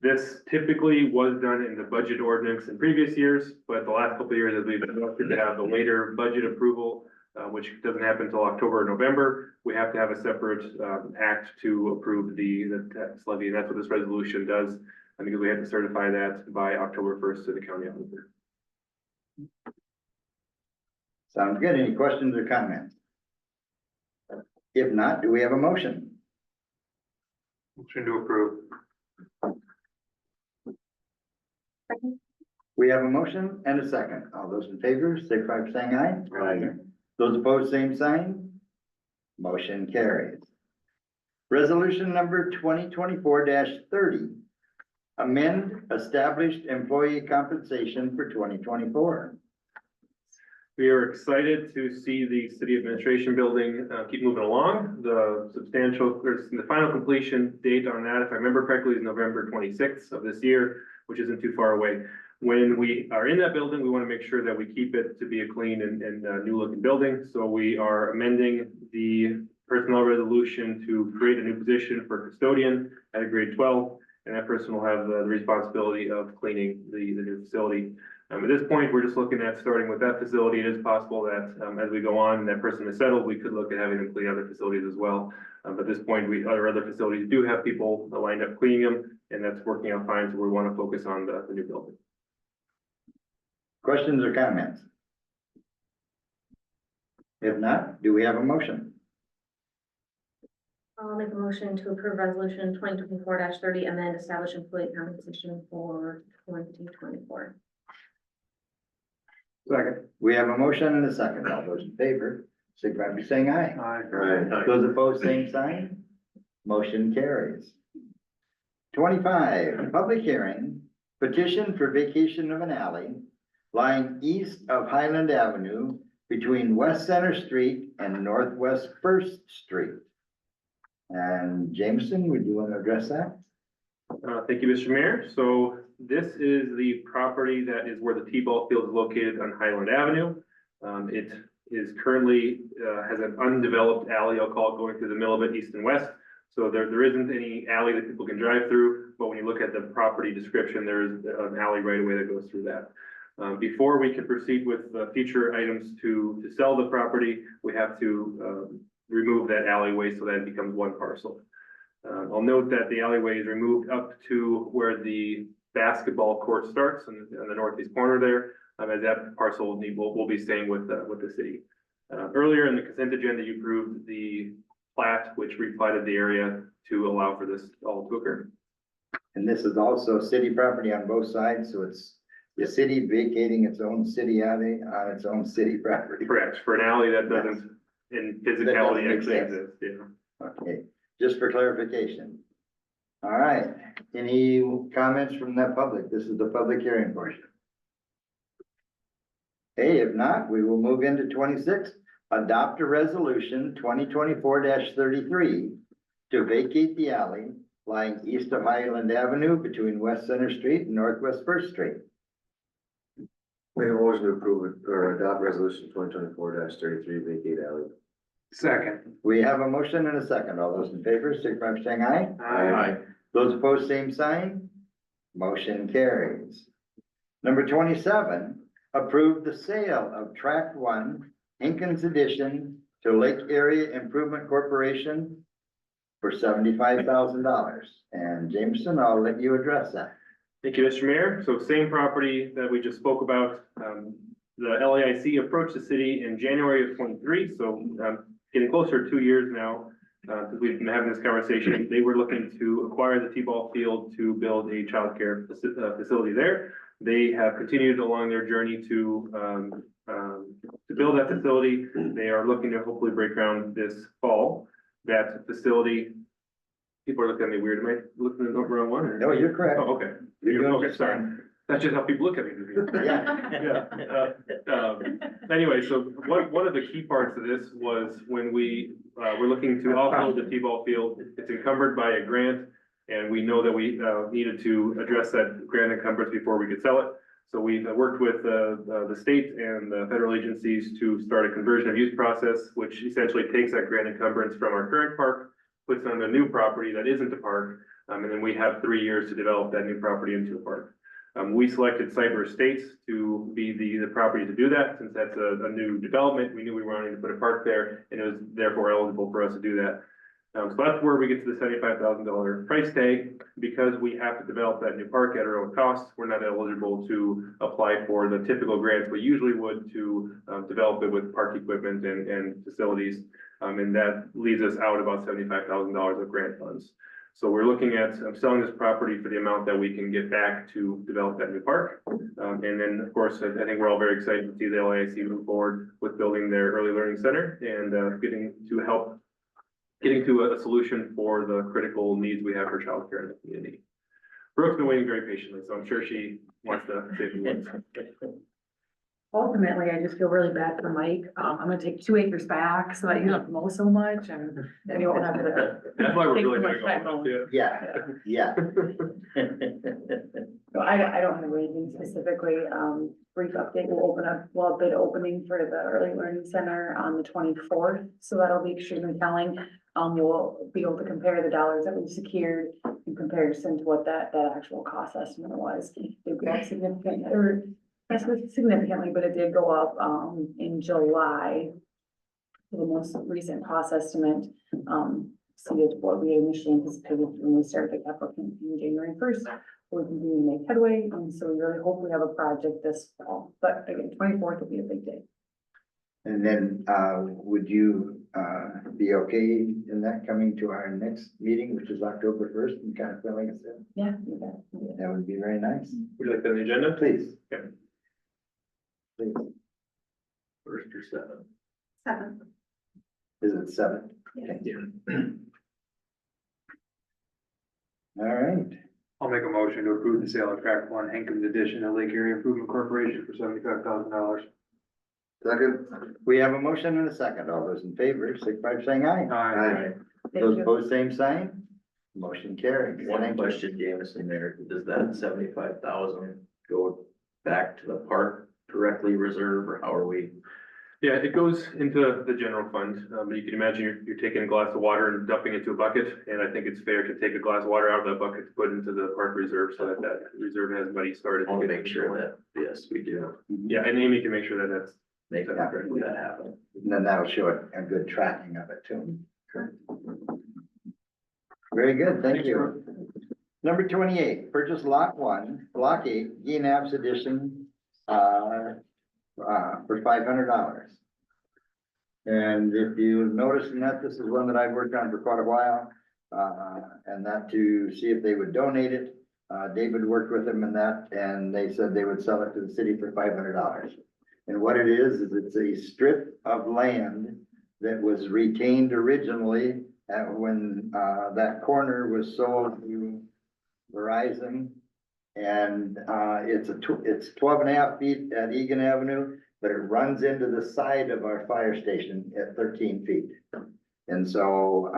This typically was done in the budget ordinance in previous years, but the last couple of years, as we've been looking to have the later budget approval, which doesn't happen until October or November, we have to have a separate act to approve the tax levy. And that's what this resolution does. Because we have to certify that by October 1st to the county auditor. Sounds good. Any questions or comments? If not, do we have a motion? Motion to approve. We have a motion and a second. All those in favor, signify by saying aye. Aye. Those opposed, same sign. Motion carries. Resolution number 2024-30. Amend established employee compensation for 2024. We are excited to see the city administration building keep moving along. The final completion date on that, if I remember correctly, is November 26th of this year, which isn't too far away. When we are in that building, we want to make sure that we keep it to be a clean and new looking building. So we are amending the personnel resolution to create a new position for custodian at a grade 12. And that person will have the responsibility of cleaning the new facility. At this point, we're just looking at starting with that facility. It is possible that as we go on, and that person is settled, we could look at having them clean other facilities as well. But at this point, other facilities do have people lined up cleaning them, and that's working out fine. So we want to focus on the new building. Questions or comments? If not, do we have a motion? I'll make a motion to approve resolution 2024-30, amend establish employee compensation for 2024. Second. We have a motion and a second. All those in favor, signify by saying aye. Aye. Those opposed, same sign. Motion carries. 25, public hearing, petition for vacation of an alley lying east of Highland Avenue between West Center Street and Northwest First Street. And Jameson, would you want to address that? Thank you, Mr. Mayor. So this is the property that is where the T-ball field is located on Highland Avenue. It is currently has an undeveloped alley, I'll call it, going through the middle of it, east and west. So there isn't any alley that people can drive through, but when you look at the property description, there is an alley right away that goes through that. Before we can proceed with future items to sell the property, we have to remove that alleyway so that it becomes one parcel. I'll note that the alleyway is removed up to where the basketball court starts in the northeast corner there. As that parcel will be staying with the city. Earlier in the consent agenda, you approved the plat, which replatted the area to allow for this all to occur. And this is also city property on both sides, so it's the city vacating its own city alley on its own city property. Correct, for an alley that doesn't in physicality actually exist, yeah. Okay, just for clarification. All right, any comments from the public? This is the public hearing portion. Okay, if not, we will move into 26, adopt a resolution 2024-33 to vacate the alley lying east of Highland Avenue between West Center Street and Northwest First Street. Make a motion to approve it or adopt resolution 2024-33 vacate alley. Second. We have a motion and a second. All those in favor, signify by saying aye. Aye. Those opposed, same sign. Motion carries. Number 27, approve the sale of Track 1, Hinkins Edition to Lake Area Improvement Corporation for $75,000. And Jameson, I'll let you address that. Thank you, Mr. Mayor. So same property that we just spoke about, the LAIC approached the city in January of '23, so, getting closer to 2 years now. Since we've been having this conversation, they were looking to acquire the T-ball field to build a childcare facility there. They have continued along their journey to build that facility. They are looking to hopefully break ground this fall. That facility, people are looking at me weird. Am I looking at the wrong one? or- No, you're correct. Oh, okay. You're doing Okay, just sorry. fine. That's just how people look at me. Yeah. Anyway, so one of the key parts of this was when we, were looking to offload the T-ball field, it's encumbered by a grant. And we know that we, needed to address that grant encumbrance before we could sell it. So we worked with, the state and the federal agencies to start a conversion of use process, which essentially takes that grant encumbrance from our current park, puts it on a new property that isn't a park, and then we have 3 years to develop that new property into a park. We selected Cyber Estates to be the property to do that, since that's a new development. We knew we were wanting to put a park there, and it was therefore eligible for us to do that. So that's where we get to the $75,000 price tag. Because we have to develop that new park at our own cost, we're not eligible to apply for the typical grants we usually would to develop it with park equipment and facilities. And that leaves us out about $75,000 of grant funds. So we're looking at selling this property for the amount that we can get back to develop that new park. And then, of course, I think we're all very excited to see the LAIC move forward with building their early learning center and getting to a solution for the critical needs we have for childcare in the community. Brooke's been waiting very patiently, so I'm sure she wants to say a few words. Ultimately, I just feel really bad for Mike. I'm gonna take 2 acres back so that you don't have to mow so much and then you won't have to. That's why we're take really so gonna much go time with mowing. it. Yeah. So I don't have anything specifically. Brief update, we'll have bid opening for the early learning center on the 24th. So that'll be extremely telling. You'll be able to compare the dollars that we've secured in comparison to what that actual cost estimate was. It go up significantly, or that's not significantly, but it did go up, in July. The most recent cost estimate, exceeded what we initially anticipated when we started the capital campaign January 1st. We continue to make headway, and so we really hope we have a project this fall, but again, 24th will be a big day. And then, would you, be okay in that coming to our next meeting, which is October 1st, and kind of filling us in? Yeah, you bet. Yeah. That would be very nice. Would you like that on the agenda? Please. Okay. Please. First or seventh? 7. Is it 7? Yeah. All right. I'll make a motion to approve the sale of tract 1 Hankins addition to Lake Area Improvement Corporation for $75,000. Second? We have a motion and a second. All those in favor, signify by saying aye. Aye. Thank Those you. opposed, same sign. Motion carries. One Thank you. question, Jameson, there, does that 75,000 go back to the park directly reserve, or how are we? Yeah, it goes into the general fund. You can imagine you're taking a glass of water and dumping it into a bucket. And I think it's fair to take a glass of water out of that bucket to put into the park reserve so that that reserve has money started. I want to make sure that, yes, we do Yeah, and Amy can make sure that that's, make that happen. And then that'll show a good tracking of it too. Very good, thank you. Number 28, purchase lot 1, block 8, Genaps edition, for $500. And if you notice in that, this is one that I've worked on for quite a while, and that to see if they would donate it. David worked with them in that, and they said they would sell it to the city for $500. And what it is it's a strip of land that was retained originally when that corner was sold to Verizon. And it's 12 and a half feet at Egan Avenue, but it runs into the side of our fire station at 13 feet. And so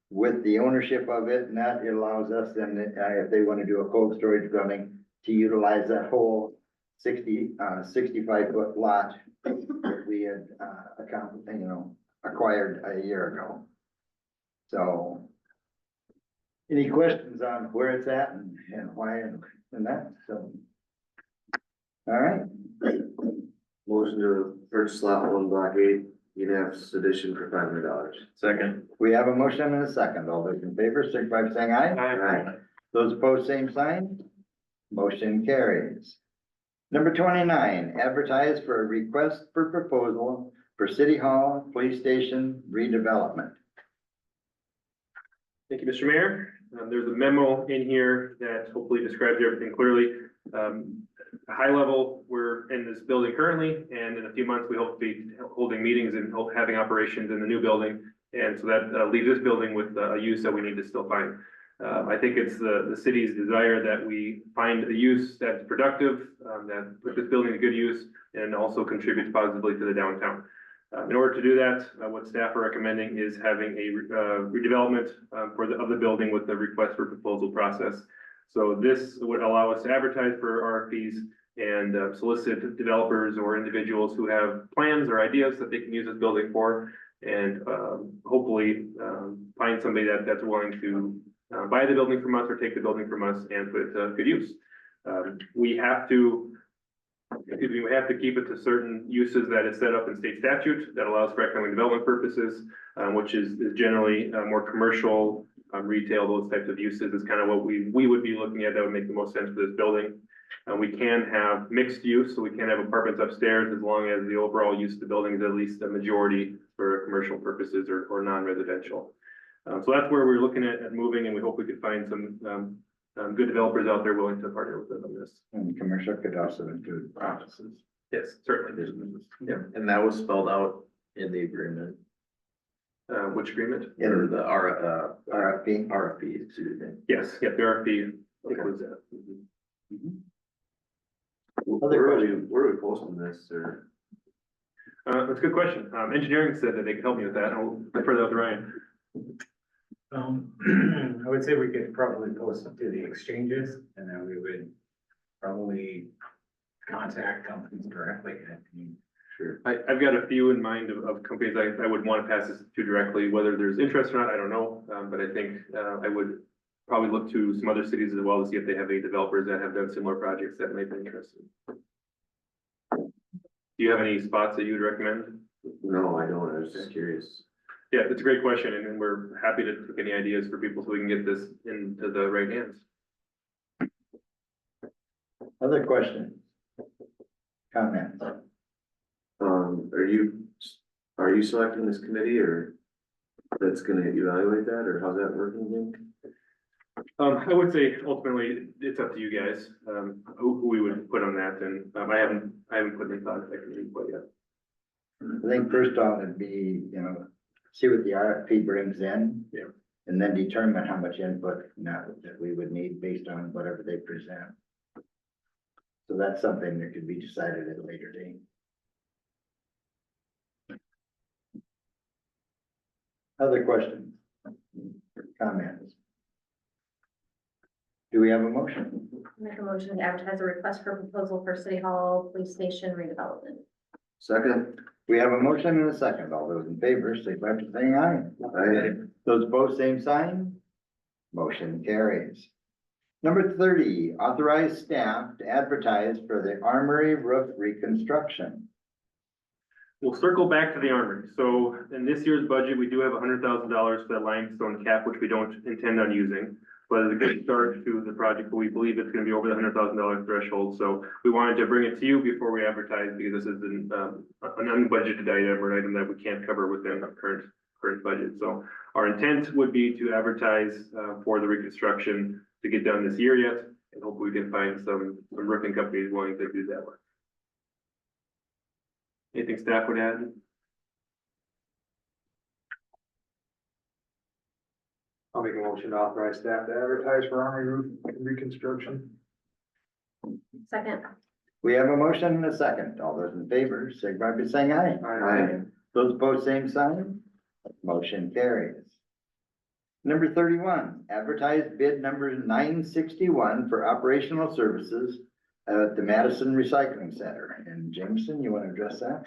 with the ownership of it, and that, it allows us then, if they want to do a cold storage building, to utilize that whole 65-foot lot that we had acquired a year ago. So any questions on where it's at and why and that, so. All right, Motion to purchase lot 1, block 8, Genaps edition for $500. Second. we have a motion and a second. All those in favor, signify by saying aye. Aye. Those opposed, same sign. Motion carries. Number 29, advertise for a request for proposal for City Hall Police Station redevelopment. Thank you, Mr. Mayor. There's a memo in here that hopefully describes everything clearly. High level, we're in this building currently, and in a few months, we hope to be holding meetings and having operations in the new building. And so that leaves this building with a use that we need to still find. I think it's the city's desire that we find a use that's productive, that puts this building to good use, and also contributes positively to the downtown. In order to do that, what staff are recommending is having a redevelopment of the building with the request for proposal process. So this would allow us to advertise for RFPs and solicit developers or individuals who have plans or ideas that they can use this building for, and hopefully find somebody that's willing to buy the building from us or take the building from us and put it to good use. We have to keep it to certain uses that is set up in state statute that allows for economic development purposes, which is generally more commercial, retail, those types of uses is kind of what we would be looking at that would make the most sense for this building. We can have mixed use, so we can have apartments upstairs as long as the overall use of the building is at least a majority for commercial purposes or non-residential. So that's where we're looking at moving, and we hope we could find some good developers out there willing to partner with us on this. And commercial could also include offices. Yes, certainly. Businesses. Yeah. And that was spelled out in the agreement, Which agreement? or the RFP. RFP, excuse me. Yes, yeah, the RFP includes that. Where are we posting this, or? That's a good question. Engineering said that they could help me with that. I'll defer that to Ryan. I would say we could probably post it to the exchanges, and then we would probably contact companies directly. Sure. I've got a few in mind of companies I would want to pass this to directly, whether there's interest or not, I don't know. But I think I would probably look to some other cities as well to see if they have any developers that have done similar projects that might be interested. Do you have any spots that you would recommend? No, I don't, I was just curious. Yeah, that's a great question, and we're happy to take any ideas for people so we can get this into the right hands. Other questions? Comments? Are you selecting this committee, or that's gonna evaluate that, or how's that working again? I would say ultimately, it's up to you guys, who we would put on that, and I haven't put any thought into that quite yet. I think first off, it'd be, see what the RFP brings in. Yeah. And then determine how much input that we would need based on whatever they present. So that's something that could be decided at a later date. Other questions? Comments? Do we have a motion? Make a motion to advertise a request for proposal for City Hall Police Station redevelopment. Second? We have a motion and a second. All those in favor, signify by saying aye. Aye. Those opposed, same sign. Motion carries. Number 30, authorize staff to advertise for the Armory roof reconstruction. We'll circle back to the armory. So in this year's budget, we do have $100,000 for that limestone cap, which we don't intend on using. But it's a good start to the project, but we believe it's gonna be over the $100,000 threshold. So we wanted to bring it to you before we advertise, because this is an unbudgeted item or an item that we can't cover within our current budget. So our intent would be to advertise for the reconstruction to get done this year yet, and hopefully we can find some roofing companies willing to do that work. Anything staff would add? I'll make a motion to authorize staff to advertise for Armory roof reconstruction. Second. We have a motion and a second. All those in favor, signify by saying aye. Aye. Those opposed, same sign. Motion carries. Number 31, advertise bid number 961 for operational services at the Madison Recycling Center. And Jameson, you want to address that?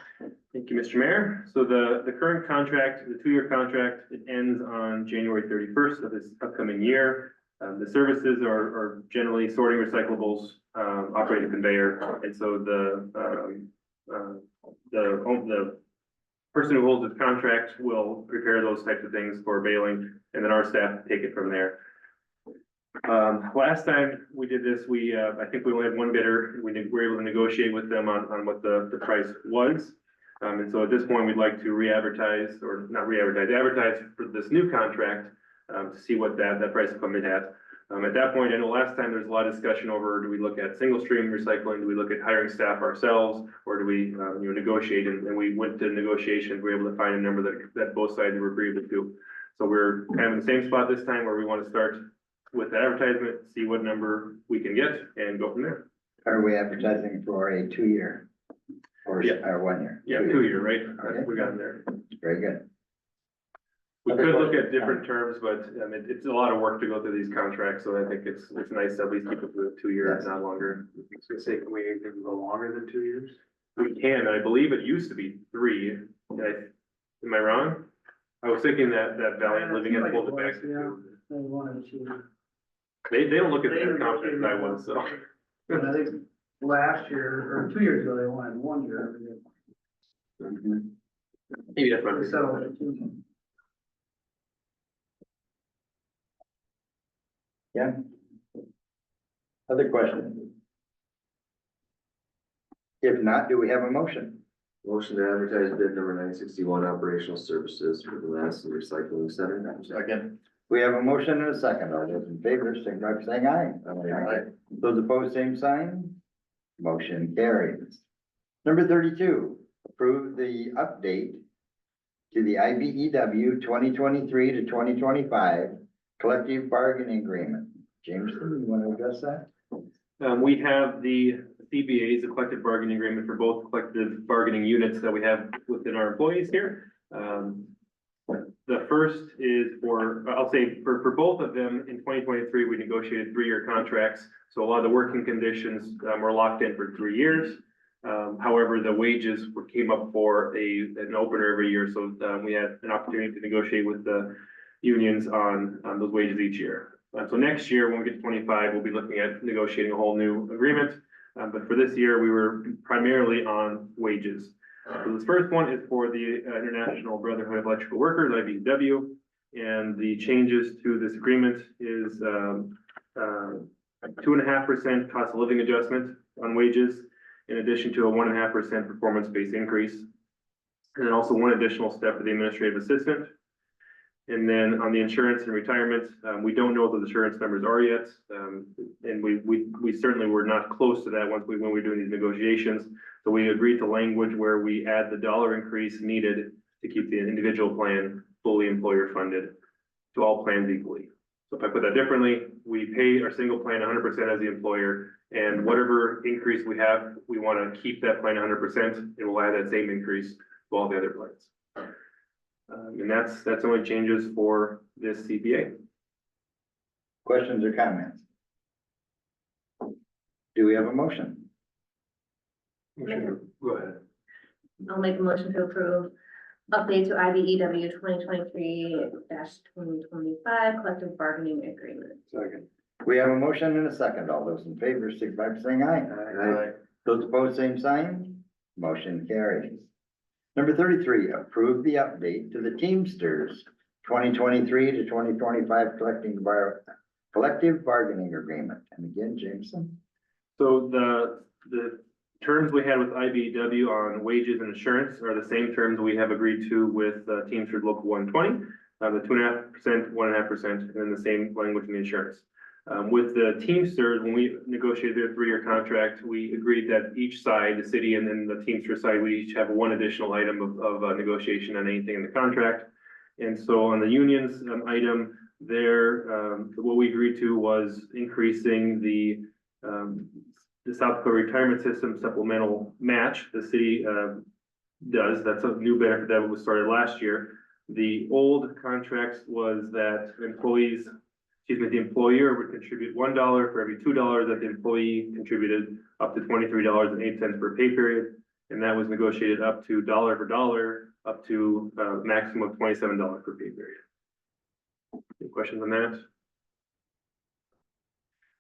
Thank you, Mr. Mayor. So the current contract, the 2-year contract, it ends on January 31st of this upcoming year. The services are generally sorting recyclables, operating a conveyor, and so the person who holds the contract will prepare those types of things for baling, and then our staff take it from there. Last time we did this, I think we only had one bidder. We were able to negotiate with them on what the price was. And so at this point, we'd like to re-advertise, or not re-advertise, advertise for this new contract, to see what that price will come in at. At that point, I know last time there was a lot of discussion over, do we look at single stream recycling? Do we look at hiring staff ourselves? Or do we, negotiate? And we went to negotiations, we were able to find a number that both sides were agreeable to. So we're kind of in the same spot this time where we want to start with the advertisement, see what number we can get and go from there. Are we advertising for a 2-year? Or Yeah. 1 year? Yeah, 2-year, right? Okay. We got in there. Very good. We could look at different terms, but it's a lot of work to go through these contracts, so I think it's nice to at least keep it for 2 years, not longer. I was gonna say, can we even go longer than 2 years? We can, I believe it used to be 3. Am I wrong? I was thinking that Valiant Living had pulled it back to 2. They don't look at that confident as I was, so. I think last year, or 2 years ago, they wanted 1 year. Maybe that's what Yeah. Other questions? If not, do we have a motion? Motion to advertise bid number 961, operational services for the Madison Recycling Center. Second. We have a motion and a second. All those in favor, signify by saying aye. Aye. Those opposed, same sign. Motion carries. Number 32, approve the update to the IBEW 2023 to 2025 collective bargaining agreement. Jameson, you want to address that? We have the CBAs, the collective bargaining agreement for both collective bargaining units that we have within our employees here. The first is I'll say for both of them, in 2023, we negotiated 3-year contracts. So a lot of the working conditions were locked in for 3 years. However, the wages came up for an opener every year. So we had an opportunity to negotiate with the unions on those wages each year. So next year, when we get to 25, we'll be looking at negotiating a whole new agreement. But for this year, we were primarily on wages. So this first one is for the International Brotherhood of Electrical Workers, IBEW. And the changes to this agreement is 2.5% cost of living adjustment on wages, in addition to a 1.5% performance-based increase. And then also one additional step for the administrative assistant. And then on the insurance and retirement, we don't know what those insurance numbers are yet. And we certainly were not close to that when we were doing these negotiations. So we agreed to language where we add the dollar increase needed to keep the individual plan fully employer funded to all plans equally. So if I put that differently, we pay our single plan 100% as the employer, and whatever increase we have, we want to keep that plan 100%, and we'll add that same increase to all the other plans. And that's only changes for this CPA. Questions or comments? Do we have a motion? Go ahead. I'll make a motion to approve update to IBEW 2023-2025 collective bargaining agreement. Second. We have a motion and a second. All those in favor, signify by saying aye. Aye. Those opposed, same sign. Motion carries. Number 33, approve the update to the Teamsters 2023 to 2025 collective bargaining agreement. And again, Jameson. So the terms we had with IBEW on wages and insurance are the same terms we have agreed to with Teamsters Local 120, the 2.5%, 1.5%, and then the same language in the insurance. With the Teamsters, when we negotiated their 3-year contract, we agreed that each side, the city and then the Teamster side, we each have one additional item of negotiation on anything in the contract. And so on the unions item, what we agreed to was increasing the South Dakota Retirement System supplemental match. The city does. That's a new benefit that was started last year. The old contracts was that the employer would contribute $1 for every $2 that the employee contributed, up to $23.08 per pay period. And that was negotiated up to dollar for dollar, up to a maximum of $27 per pay period. Any questions on that?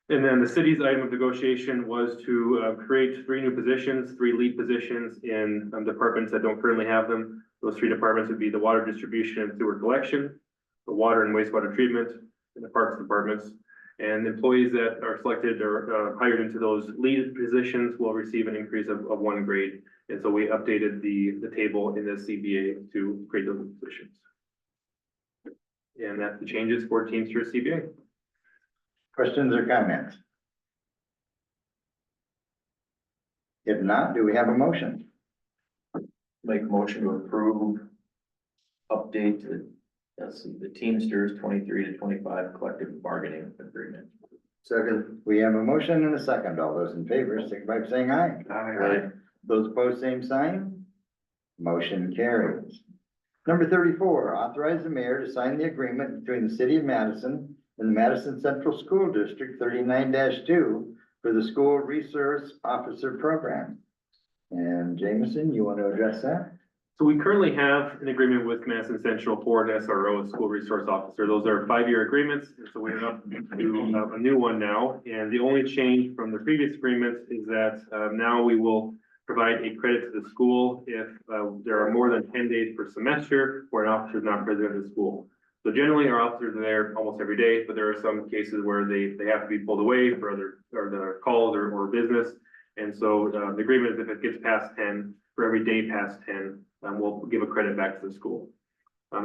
And then the city's item of negotiation was to create 3 new positions, 3 lead positions in departments that don't currently have them. Those 3 departments would be the water distribution and sewer collection, the water and wastewater treatment, and the parks departments. And employees that are selected or hired into those lead positions will receive an increase of 1 grade. And so we updated the table in the CBA to create those positions. And that's the changes for Teamsters CBA. Questions or comments? If not, do we have a motion? Make a motion to approve. Update to, let's see, the Teamsters 23 to 25 collective bargaining agreement. Second. We have a motion and a second. All those in favor, signify by saying aye. Aye. Those opposed, same sign. Motion carries. Number 34, authorize the mayor to sign the agreement between the city of Madison and the Madison Central School District 39-2 for the school resource officer program. And Jameson, you want to address that? So we currently have an agreement with Madison Central for an SRO, School Resource Officer. Those are 5-year agreements, and so we're up to a new one now. And the only change from the previous agreements is that now we will provide a credit to the school if there are more than 10 days per semester where an officer is not present at the school. So generally, our officers are there almost every day, but there are some cases where they have to be pulled away for other calls or business. And so the agreement is if it gets past 10, for every day past 10, we'll give a credit back to the school.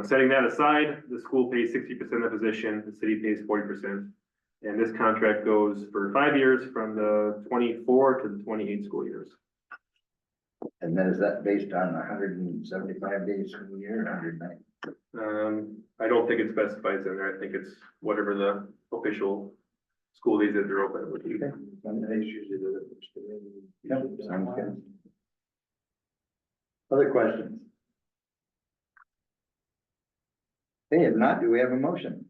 Setting that aside, the school pays 60% of the position, the city pays 40%. And this contract goes for 5 years from the 24 to the 28 school years. And then is that based on 175 days a year, 190? I don't think it specifies in there. I think it's whatever the official school days that they're open would be. Okay. Yep, sounds good. Other questions? Hey, if not, do we have a motion?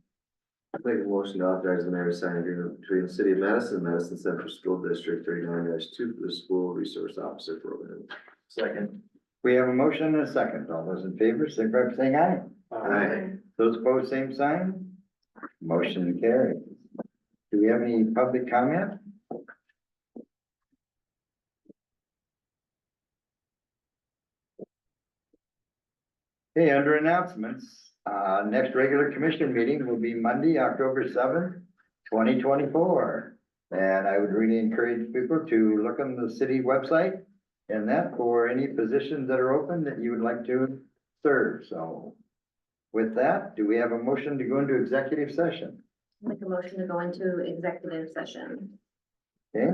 Make a motion to authorize the mayor to sign agreement between the city of Madison and Madison Central School District 39-2 for the school resource officer program. Second. We have a motion and a second. All those in favor, signify by saying aye. Aye. Those opposed, same sign. Motion carries. Do we have any public comment? Okay, under announcements, next regular commission meeting will be Monday, October 7th, 2024. And I would really encourage people to look on the city website and that for any positions that are open that you would like to serve. So with that, do we have a motion to go into executive session? Make a motion to go into executive session. Okay,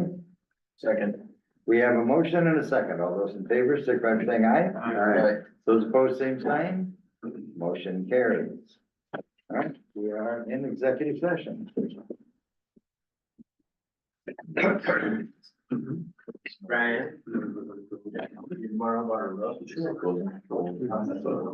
Second. we have a motion and a second. All those in favor, signify by saying aye. Aye. Those opposed, same sign. Motion carries. All right, we are in executive session. Brian. Tomorrow,